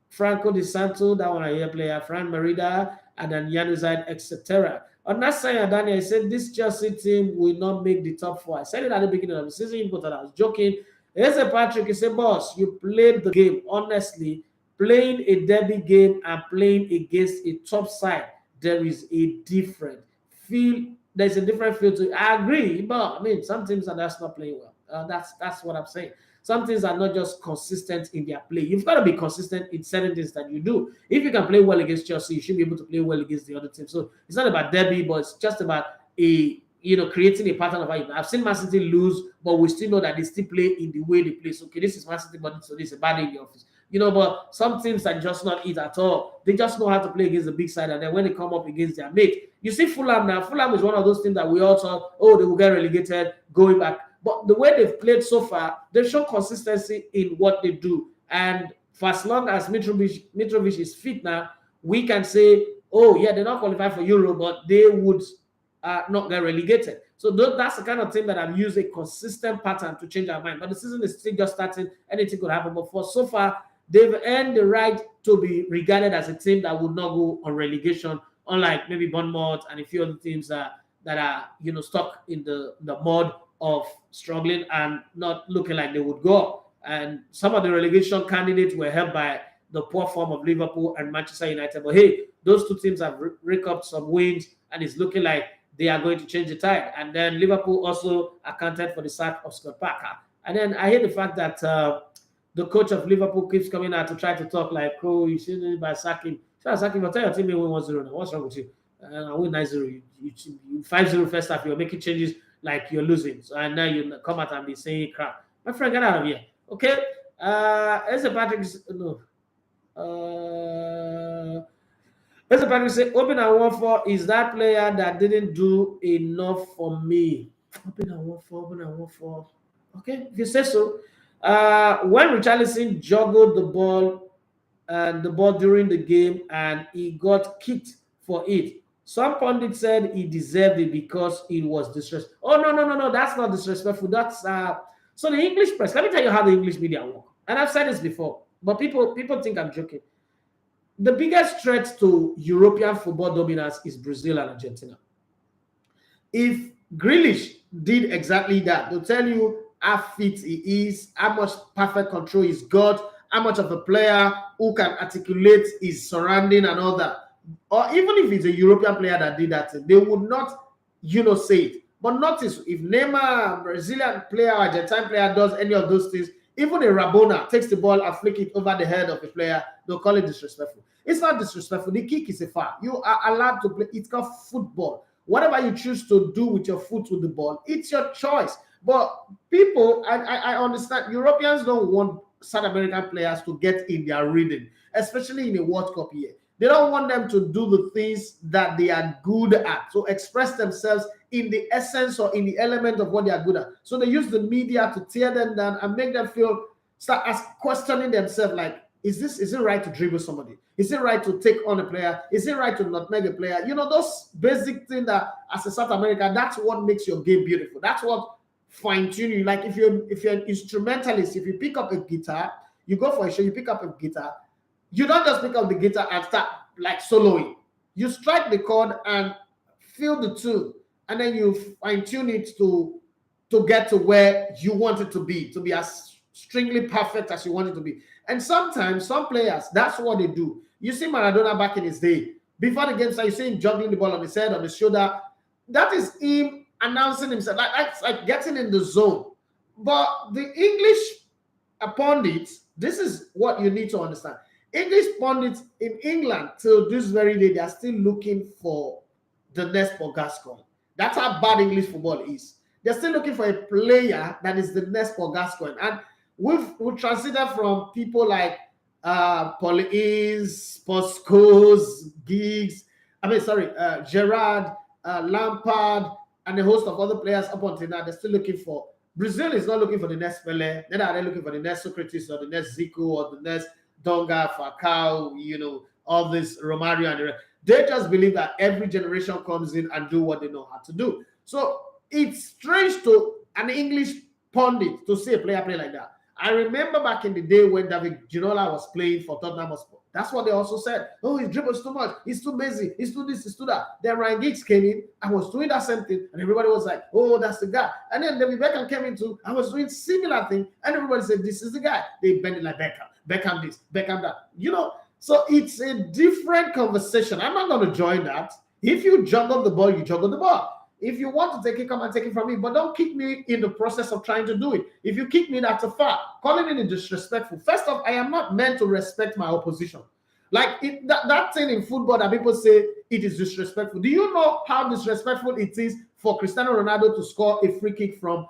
S3: Franco Di Santo, that one I hear player. Fran Merida, and then Januzaj, etc. On that side, Daniel, I said this Chelsea team will not make the top four. I said it at the beginning of the season, but I was joking. Here's a Patrick, he said, boss, you played the game. Honestly, playing a derby game and playing against a top side, there is a different feel. There's a different feel to it. I agree, but I mean, some teams are just not playing well. That's what I'm saying. Some things are not just consistent in their play. You've got to be consistent in certain things that you do. If you can play well against Chelsea, you should be able to play well against the other team. So it's not about derby, but it's just about creating a pattern of how I've seen Man City lose, but we still know that they still play in the way they play. So okay, this is Man City, but so this is a bad day in the office. But some teams are just not it at all. They just know how to play against the big side, and then when they come up against their mate, you see Fulham now. Fulham is one of those teams that we all thought, they will get relegated going back. But the way they've played so far, they've shown consistency in what they do. And for as long as Mitrovic is fit now, we can say, they're not qualified for Euro, but they would not get relegated. So that's the kind of thing that I've used a consistent pattern to change our mind. But the season is still just starting. Anything could happen. But so far, they've earned the right to be regarded as a team that would not go on relegation, unlike maybe Bournemouth and a few other teams that are stuck in the mud of struggling and not looking like they would go. And some of the relegation candidates were helped by the poor form of Liverpool and Manchester United. But hey, those two teams have raked up some wins, and it's looking like they are going to change the tide. And then Liverpool also accounted for the sack of Scott Parker. And then I hate the fact that the coach of Liverpool keeps coming out to try to talk like, you shouldn't by sacking. But tell your team you win 1-0 now. What's wrong with you? I win 9-0. You 5-0 first half. You're making changes like you're losing. So and now you come out and be saying crap. My friend, get out of here. Okay? As a Patrick say, Open and 1-4 is that player that didn't do enough for me. Open and 1-4. Okay, if you say so. When Richarlison juggled the ball during the game and he got kicked for it, some pundits said he deserved it because it was disrespectful. Oh, no, that's not disrespectful. That's so the English press. Let me tell you how the English media work. And I've said this before, but people think I'm joking. The biggest threat to European football dominance is Brazil and Argentina. If Grealish did exactly that. They'll tell you how fit he is, how much perfect control he's got, how much of a player who can articulate his surrounding and all that. Or even if it's a European player that did that, they would not, say it. But notice, if Neymar, Brazilian player, Argentine player does any of those things, even a Rabona takes the ball and flick it over the head of a player, they'll call it disrespectful. It's not disrespectful. The kick is a foul. You are allowed to play. It's called football. Whatever you choose to do with your foot with the ball, it's your choice. But people, I understand, Europeans don't want South American players to get in their rhythm, especially in a World Cup year. They don't want them to do the things that they are good at, to express themselves in the essence or in the element of what they are good at. So they use the media to tear them down and make them start questioning themselves like, is it right to dribble somebody? Is it right to take on a player? Is it right to nutmeg a player? Those basic things that as a South American, that's what makes your game beautiful. That's what fine-tune you. Like if you're an instrumentalist, if you pick up a guitar, you go for a show, you pick up a guitar, you don't just pick up the guitar and start like soloing. You strike the chord and feel the tune, and then you fine-tune it to get to where you want it to be as stringly perfect as you want it to be. And sometimes some players, that's what they do. You see Maradona back in his day, before the game starts, you see him juggling the ball on his head, on his shoulder. That is him announcing himself, like getting in the zone. But the English pundits, this is what you need to understand. English pundits in England till this very day, they are still looking for the next Gascoigne. That's how bad English football is. They're still looking for a player that is the next Gascoigne. And we've transited from people like Pauline, Poscos, Giggs, Gerrard, Lampard, and a host of other players up until now. They're still looking for. Brazil is not looking for the next Pele. Neither are they looking for the next Socrates or the next Zico or the next Donga, Falcao, all this Romario and the rest. They just believe that every generation comes in and do what they know how to do. So it's strange to an English pundit to see a player play like that. I remember back in the day when David Ginola was playing for Tottenham Hotspur. That's what they also said. Oh, he dribbles too much. He's too busy. He's too this, he's too that. Then Ryan Giggs came in. I was doing that same thing. And everybody was like, oh, that's the guy. And then David Beckham came in too. I was doing similar thing. And everybody said, this is the guy. They bend it like Beckham. Beckham this, Beckham that. So it's a different conversation. I'm not going to join that. If you juggle the ball, you juggle the ball. If you want to take it, come and take it from me. But don't kick me in the process of trying to do it. If you kick me, that's a foul. Calling it disrespectful. First off, I am not meant to respect my opposition. Like that thing in football that people say it is disrespectful. Do you know how disrespectful it is for Cristiano Ronaldo to score a free kick from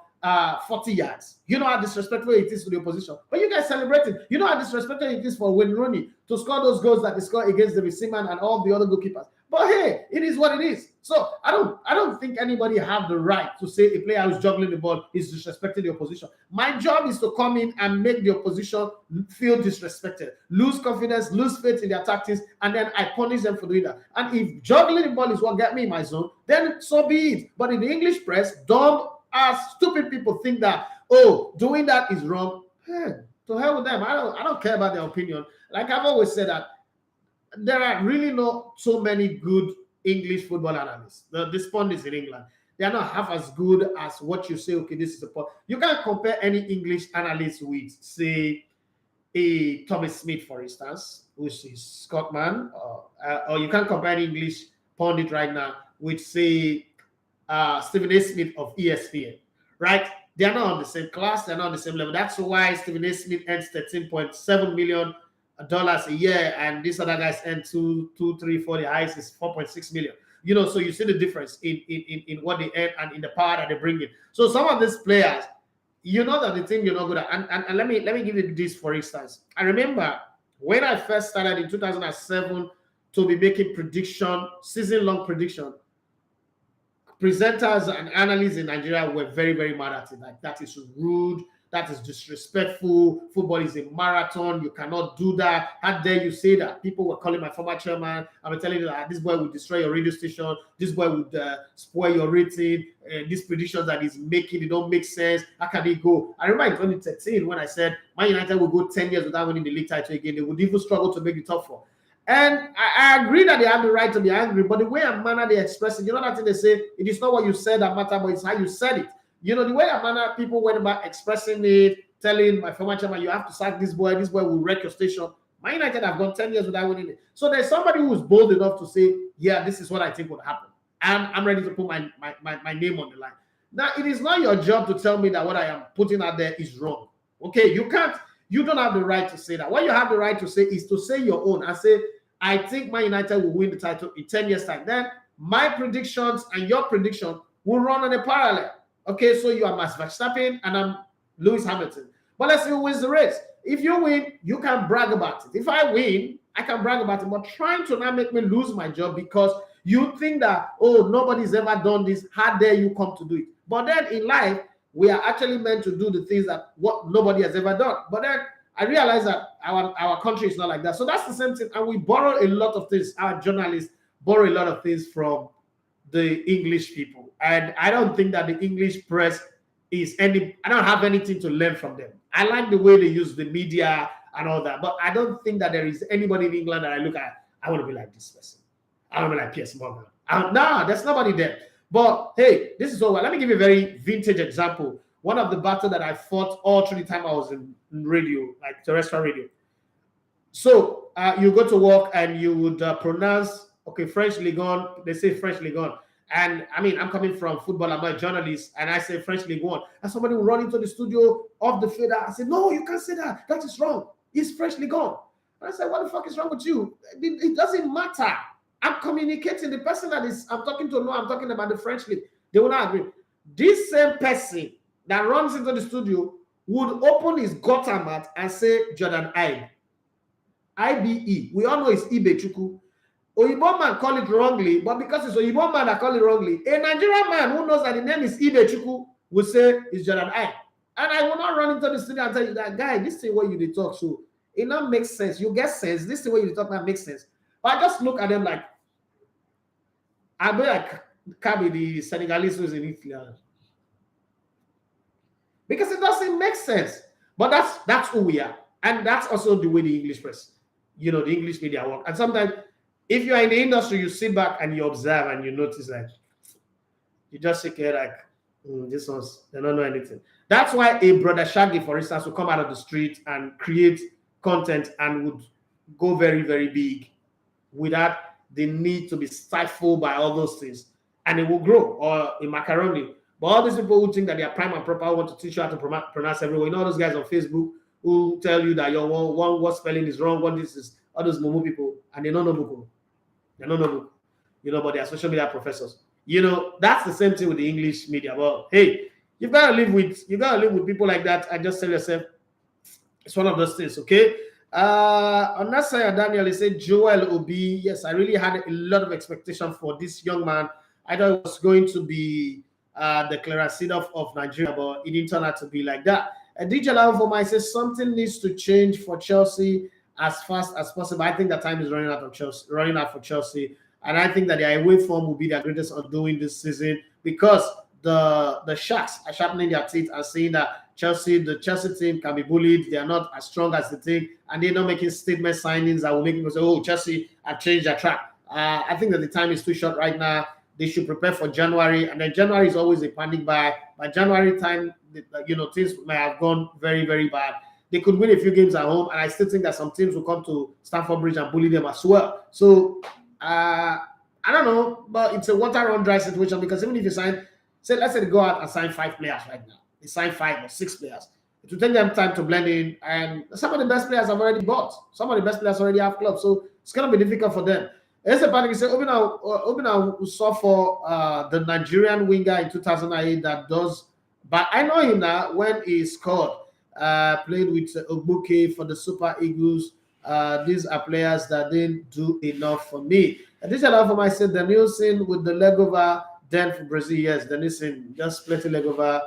S3: 40 yards? You know how disrespectful it is to the opposition. But you guys celebrate it. You know how disrespectful it is for Wayne Rooney to score those goals that they score against the Seaman and all the other goalkeepers. But hey, it is what it is. So I don't think anybody have the right to say a player who's juggling the ball is disrespecting the opposition. My job is to come in and make the opposition feel disrespected, lose confidence, lose faith in their tactics, and then I punish them for doing that. And if juggling the ball is what got me in my zone, then so be it. But in the English press, dumb stupid people think that, oh, doing that is wrong. Hey, to hell with them. I don't care about their opinion. Like I've always said that there are really not so many good English football analysts. The pundits in England, they are not half as good as what you say. Okay, this is a point. You can't compare any English analyst with, say, a Thomas Smith, for instance, which is Scotman, or you can't compare any English pundit right now with, say, Stephen A. Smith of ESPN, right? They are not on the same class. They're not on the same level. That's why Stephen A. Smith earns $13.7 million a year, and these other guys earn 2, 3, 4. The highest is 4.6 million. So you see the difference in what they earn and in the power that they bring in. So some of these players, that the thing you're not good at. And let me give you this, for instance. I remember when I first started in 2007 to be making season-long prediction, presenters and analysts in Nigeria were very, very mad at it. Like, that is rude. That is disrespectful. Football is a marathon. You cannot do that. How dare you say that? People were calling my former chairman. I'm telling you that this boy will destroy your radio station. This boy would spoil your rating. These predictions that he's making, they don't make sense. How can he go? I remember in 2013 when I said Man United will go 10 years without winning the league title again. They would even struggle to make the top 4. And I agree that they have the right to be angry, but the way and manner they express it, you know that thing they say, it is not what you said that matter, but it's how you said it. You know, the way and manner people went about expressing it, telling my former chairman, you have to sack this boy will wreck your station. Man United have gone 10 years without winning it. So there's somebody who is bold enough to say, yeah, this is what I think would happen. And I'm ready to put my name on the line. Now, it is not your job to tell me that what I am putting out there is wrong. Okay, you don't have the right to say that. What you have the right to say is to say your own and say, I think Man United will win the title in 10 years' time. Then my predictions and your prediction will run on a parallel. Okay, so you are Max Verstappen and I'm Lewis Hamilton. But let's see who wins the race. If you win, you can brag about it. If I win, I can brag about it. But trying to not make me lose my job because you think that, oh, nobody's ever done this. How dare you come to do it? But then in life, we are actually meant to do the things that what nobody has ever done. But then I realize that our country is not like that. So that's the same thing. And we borrow a lot of things. Our journalists borrow a lot of things from the English people. And I don't think that the English press I don't have anything to learn from them. I like the way they use the media and all that. But I don't think that there is anybody in England that I look at, I want to be like this person. I want to be like Piers Morgan. No, there's nobody there. But hey, this is over. Let me give you a very vintage example. One of the battles that I fought all through the time I was in radio, like terrestrial radio. So you go to work and you would pronounce, okay, French Ligue 1. They say French Ligue 1. And I mean, I'm coming from football. I'm a journalist. And I say French Ligue 1. And somebody will run into the studio off the fader. I say, no, you can't say that. That is wrong. It's French Ligue 1. And I said, what the fuck is wrong with you? It doesn't matter. I'm communicating. The person that I'm talking to, no, I'm talking about the French League. They will not agree. This same person that runs into the studio would open his gutter mat and say Jordan Ibe. IBE. We all know it's Ibe Chuku. Oyibo man call it wrongly, but because it's Oyibo man that call it wrongly, a Nigerian man who knows that the name is Ibe Chuku will say it's Jordan Ibe. And I will not run into the studio and tell you that, guy, this is what you talk. So it not makes sense. You get sense. This is what you talk that makes sense. But I just look at them like, I'll be like Kabi, the Senegalese who's in Italy. Because it doesn't make sense. But that's who we are. And that's also the way the English press, the English media work. And sometimes, if you're in the industry, you sit back and you observe and you notice like, you just shake your head like, this one's, they don't know anything. That's why a brother Shaggy, for instance, will come out of the street and create content and would go very, very big without the need to be stifled by all those things. And it will grow, or a macaroni. But all these people who think that they are prime and proper want to teach you how to pronounce everywhere. You know those guys on Facebook who tell you that your one word spelling is wrong, one this is, all those Momo people, and they don't know book. They don't know book. But they are social media professors. That's the same thing with the English media. Well, hey, you gotta live with people like that and just tell yourself it's one of those things, okay? On that side, Daniel, he said Joel Obi. Yes, I really had a lot of expectation for this young man. I thought it was going to be the Clarence of Nigeria, but it didn't turn out to be like that. DJ Lavoma says something needs to change for Chelsea as fast as possible. I think that time is running out for Chelsea, and I think that their away form will be their greatest undoing this season because the Sharks are sharpening their teeth and saying that the Chelsea team can be bullied. They are not as strong as they think, and they're not making statement signings that will make people say, "Oh, Chelsea have changed their track." I think that the time is too short right now. They should prepare for January, and then January is always a panic buy. By January time, things may have gone very, very bad. They could win a few games at home, and I still think that some teams will come to Stamford Bridge and bully them as well. So I don't know, but it's a water run dry situation because even if you sign, let's say they go out and sign 5 players right now, they sign 5 or 6 players. It will take them time to blend in, and some of the best players have already bought. Some of the best players already have clubs, so it's going to be difficult for them. There's a panic. Said Obina saw for the Nigerian winger in 2008 that does, but I know him now when he scored. Played with Ogbuke for the Super Eagles. These are players that didn't do enough for me. And this is enough for myself. Danielson with the leg over, then for Brazil. Yes, Danielson just played the leg over,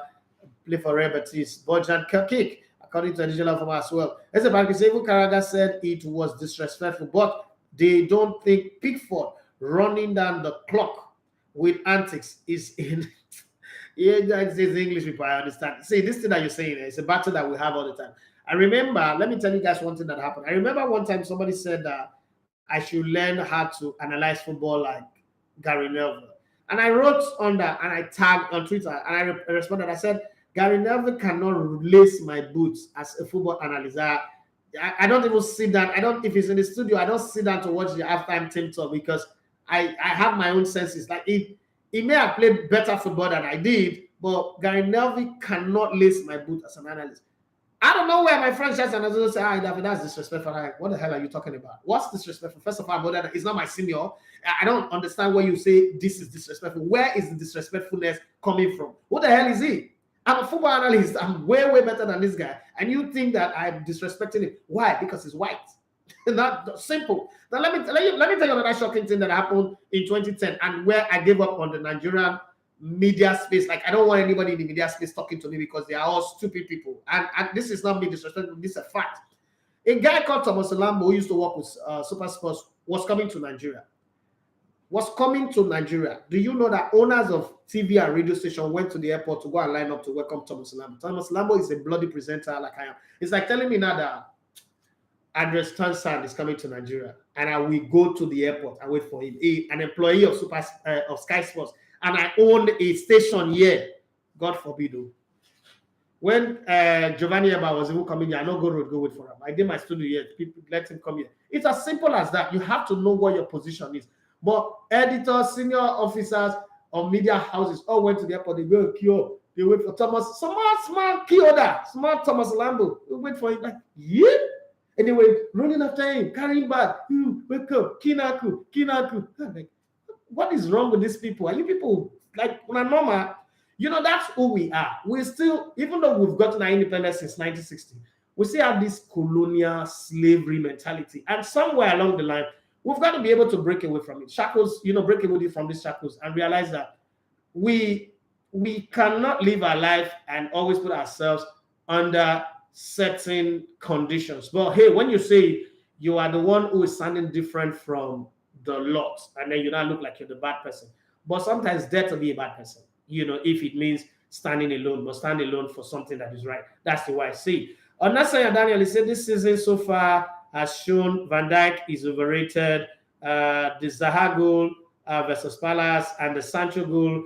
S3: play for Real Betis. Bojan kick, according to additional for as well. As a bank, Evo Carragher said it was disrespectful, but they don't think Pickford running down the clock with antics is in. Yeah, guys, it's English people, I understand. See, this thing that you're saying, it's a battle that we have all the time. I remember, let me tell you guys one thing that happened. I remember one time somebody said that I should learn how to analyze football like Gary Neville. And I wrote on that and I tagged on Twitter and I responded. I said, Gary Neville cannot lace my boots as a football analyst. I don't even sit down. If it's in the studio, I don't sit down to watch the halftime team talk because I have my own senses. Like he may have played better football than I did, but Gary Neville cannot lace my boot as an analyst. I don't know where my friends just and I say, David, that's disrespectful. Like, what the hell are you talking about? What's disrespectful? First of all, it's not my senior. I don't understand where you say this is disrespectful. Where is the disrespectfulness coming from? What the hell is he? I'm a football analyst. I'm way, way better than this guy. And you think that I'm disrespecting him. Why? Because he's white. Not simple. Now, let me tell you another shocking thing that happened in 2010 and where I gave up on the Nigerian media space. Like, I don't want anybody in the media space talking to me because they are all stupid people. And this is not me disrespectful. This is a fact. A guy called Thomas Lambo who used to work with Super Sports was coming to Nigeria. Do you know that owners of TV and radio station went to the airport to go and line up to welcome Thomas Lambo? Thomas Lambo is a bloody presenter like I am. It's like telling me now that Andres Tansand is coming to Nigeria and I will go to the airport and wait for him. An employee of Sky Sports, and I own a station here. God forbid. When Giovanni Eba was even coming here, I know go wait for him. I did my studio here. People let him come here. It's as simple as that. You have to know what your position is. But editors, senior officers of media houses all went to the airport. They go queue. They wait for Thomas. Smart Kyoda. Smart Thomas Lambo. They wait for him. Like, yeah. And they were running after him, carrying back. Wake up. Kinaku. Like, what is wrong with these people? Are you people like normal? You know, that's who we are. We still, even though we've gotten our independence since 1960, we still have this colonial slavery mentality. And somewhere along the line, we've got to be able to break away from it. Shackles, break away from these shackles and realize that we cannot live our life and always put ourselves under certain conditions. But hey, when you say you are the one who is standing different from the lot, and then you now look like you're the bad person. But sometimes dare to be a bad person, if it means standing alone, but stand alone for something that is right. That's the way I see. Onasanya Daniel, he said this season so far has shown Van Dijk is overrated. The Zaha goal versus Palace and the Sancho goal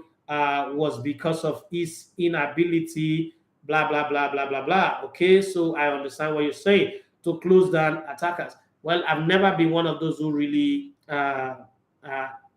S3: was because of his inability, blah, blah, blah, blah, blah, blah. Okay, so I understand what you're saying, to close down attackers. Well, I've never been one of those who really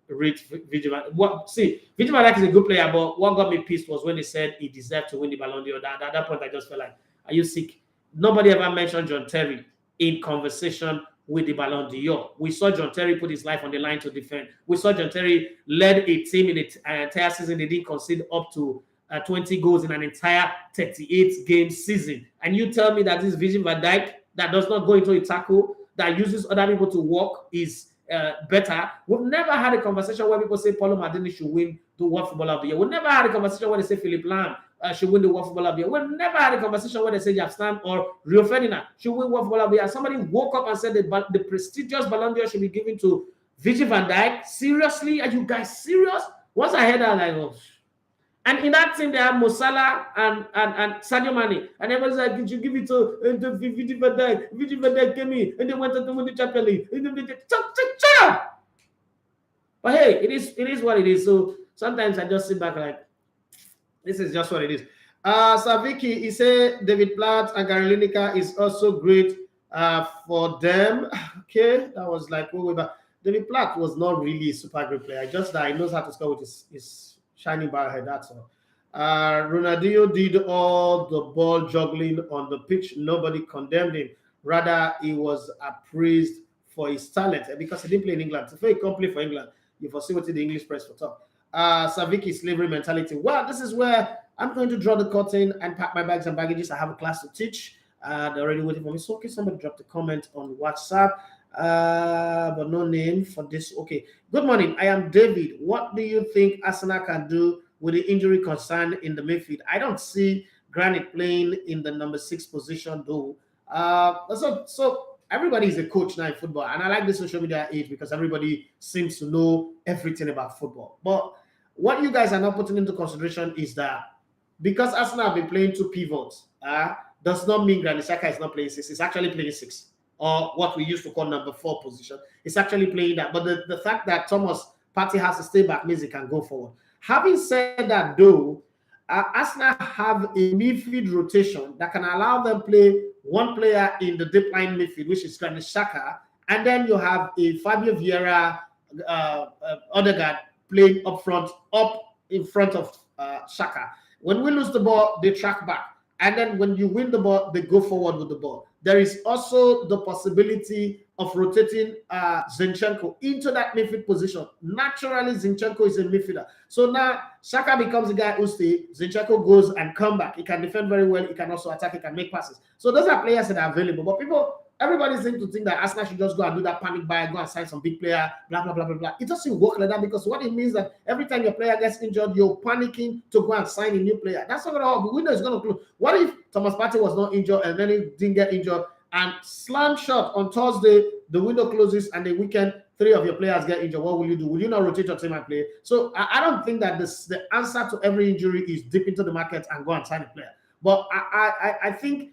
S3: rate Virgil van Dijk. Virgil van Dijk is a good player, but what got me pissed was when they said he deserved to win the Ballon d'Or. At that point, I just felt like, are you sick? Nobody ever mentioned John Terry in conversation with the Ballon d'Or. We saw John Terry put his life on the line to defend. We saw John Terry led a team in an entire season. They didn't concede up to 20 goals in an entire 38-game season. And you tell me that this Virgil van Dijk that does not go into a tackle, that uses other people to walk, is better. We've never had a conversation where people say Paulo Maldini should win the World Footballer of the Year. We've never had a conversation where they say Philippe Lam should win the World Footballer of the Year. We've never had a conversation where they say Jaap Stam or Rio Ferdinand should win World Footballer of the Year. Somebody woke up and said that the prestigious Ballon d'Or should be given to Virgil van Dijk. Seriously? Are you guys serious? Once I heard that, I was like, oh. And in that team, they have Mo Salah and Sadio Mane. And everyone's like, did you give it to Virgil van Dijk? Virgil van Dijk came in, and they went on to win the Champions League. But hey, it is what it is. So sometimes I just sit back like, this is just what it is. Saviki, he said David Platt and Gary Lineker is also great for them. Okay, that was like, David Platt was not really a super great player. Just that he knows how to score with his shining ball head, that's all. Ronaldo did all the ball juggling on the pitch. Nobody condemned him. Rather, he was appraised for his talent because he didn't play in England. So if he can't play for England, you foresee what the English press for talk. Saviki slavery mentality. Well, this is where I'm going to draw the curtain and pack my bags and baggages. I have a class to teach. They're already waiting for me. So, okay, somebody dropped a comment on WhatsApp. But no name for this. Okay. Good morning. I am David. What do you think Arsenal can do with the injury concern in the midfield? I don't see Granit playing in the number 6 position though. So everybody is a coach now in football, and I like the social media age because everybody seems to know everything about football. But what you guys are not putting into consideration is that because Arsenal have been playing 2 pivots, does not mean Granit Xhaka is not playing 6. He's actually playing 6. or what we used to call number 4 position. It's actually playing that. But the fact that Thomas Partey has to stay back means he can go forward. Having said that, though, Arsenal have a midfield rotation that can allow them play one player in the deep line midfield, which is Granit Xhaka, and then you have a Fabio Vieira, Odegaard playing up in front of Xhaka. When we lose the ball, they track back. And then when you win the ball, they go forward with the ball. There is also the possibility of rotating Zinchenko into that midfield position. Naturally, Zinchenko is a midfielder. So now Xhaka becomes the guy who stays. Zinchenko goes and come back. He can defend very well. He can also attack. He can make passes. So those are players that are available. But everybody seems to think that Arsenal should just go and do that panic buy, go and sign some big player, blah, blah, blah, blah, blah. It doesn't work like that, because what it means that every time your player gets injured, you're panicking to go and sign a new player. That's not going to happen. The window is going to close. What if Thomas Partey was not injured and then he didn't get injured, and slam shot on Thursday, the window closes, and the weekend, 3 of your players get injured? What will you do? Will you not rotate your team and play? So I don't think that the answer to every injury is dip into the market and go and sign a player. But I think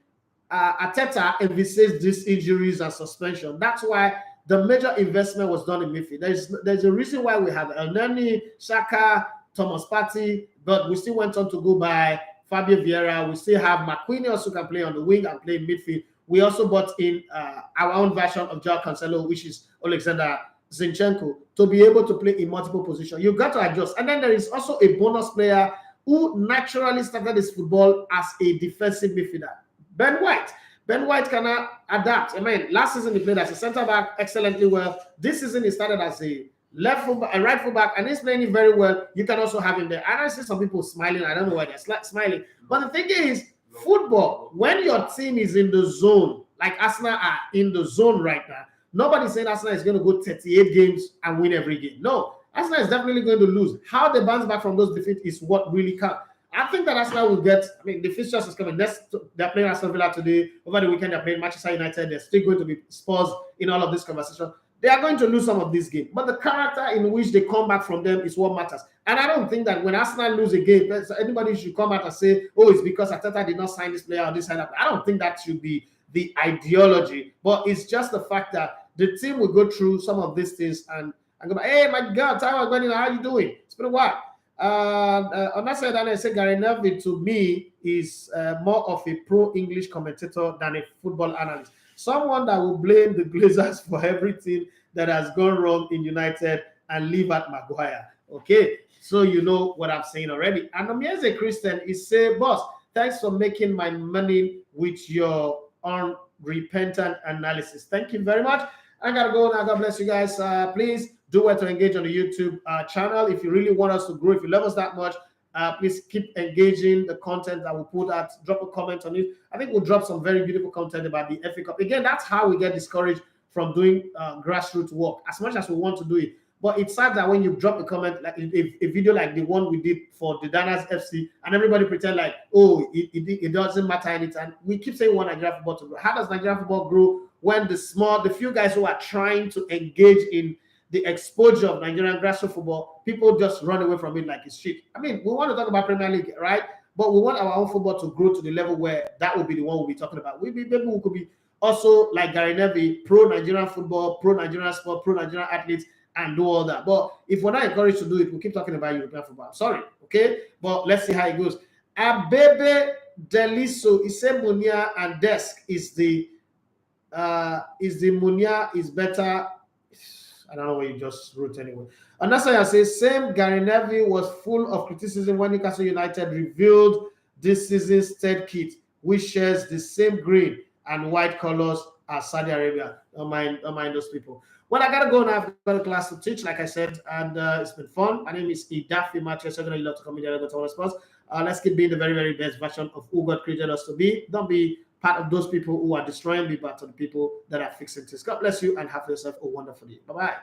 S3: Arteta envisages these injuries and suspension. That's why the major investment was done in midfield. There's a reason why we have Elneny, Xhaka, Thomas Partey, but we still went on to go by Fabio Vieira. We still have McQueen also can play on the wing and play in midfield. We also brought in our own version of Joao Cancelo, which is Alexander Zinchenko, to be able to play in multiple positions. You've got to adjust. And then there is also a bonus player who naturally started his football as a defensive midfielder, Ben White. Ben White cannot adapt. I mean, last season he played as a centre-back excellently well. This season he started as a right fullback, and he's playing it very well. You can also have him there. And I see some people smiling. I don't know why they're smiling. But the thing is, football, when your team is in the zone, like Arsenal are in the zone right now, nobody's saying Arsenal is going to go 38 games and win every game. No, Arsenal is definitely going to lose. How they bounce back from those defeats is what really counts. I think that Arsenal will get, the fixtures is coming. They're playing Aston Villa today. Over the weekend, they're playing Manchester United. They're still going to be Spurs in all of this conversation. They are going to lose some of these games. But the character in which they come back from them is what matters. And I don't think that when Arsenal lose a game, anybody should come out and say, oh, it's because Arteta did not sign this player or this and that. I don't think that should be the ideology. But it's just the fact that the team will go through some of these things and go, hey, my God, Taiwan Gvardiol, how are you doing? It's been a while. On that side, I say Gary Neville to me is more of a pro-English commentator than a football analyst. Someone that will blame the Glazers for everything that has gone wrong in United and leave at Maguire. Okay, so you know what I'm saying already. And Moises Christian is say, boss, thanks for making my money with your unrepentant analysis. Thank you very much. I gotta go now. God bless you guys. Please do well to engage on the YouTube channel. If you really want us to grow, if you love us that much, please keep engaging the content that we put out. Drop a comment on it. I think we'll drop some very beautiful content about the FA Cup. Again, that's how we get discouraged from doing grassroots work, as much as we want to do it. But it's sad that when you drop a comment, like a video like the one we did for the Danas FC, and everybody pretend like, oh, it doesn't matter anything. We keep saying we want Nigerian football to grow. How does Nigerian football grow when the few guys who are trying to engage in the exposure of Nigerian grassroots football, people just run away from it like it's shit? I mean, we want to talk about Premier League, right? But we want our own football to grow to the level where that will be the one we'll be talking about. Maybe we could be also like Gary Neville, pro-Nigerian football, pro-Nigerian sport, pro-Nigerian athletes, and do all that. But if we're not encouraged to do it, we'll keep talking about European football. I'm sorry, okay? But let's see how it goes. Abebe Deliso, Ise Munia and Dest is the Munia is better. I don't know what you just wrote anyway. And that's why I say, same Gary Neville was full of criticism when Newcastle United revealed this season's third kit, which shares the same green and white colors as Saudi Arabia. Don't mind those people. Well, I gotta go now. I've got a class to teach, like I said, and it's been fun. My name is Idafi Matthew. So you love to come in there and go to all sports. Let's keep being the very, very best version of who God created us to be. Don't be part of those people who are destroying, be part of the people that are fixing things. God bless you and have yourself a wonderful day. Bye-bye.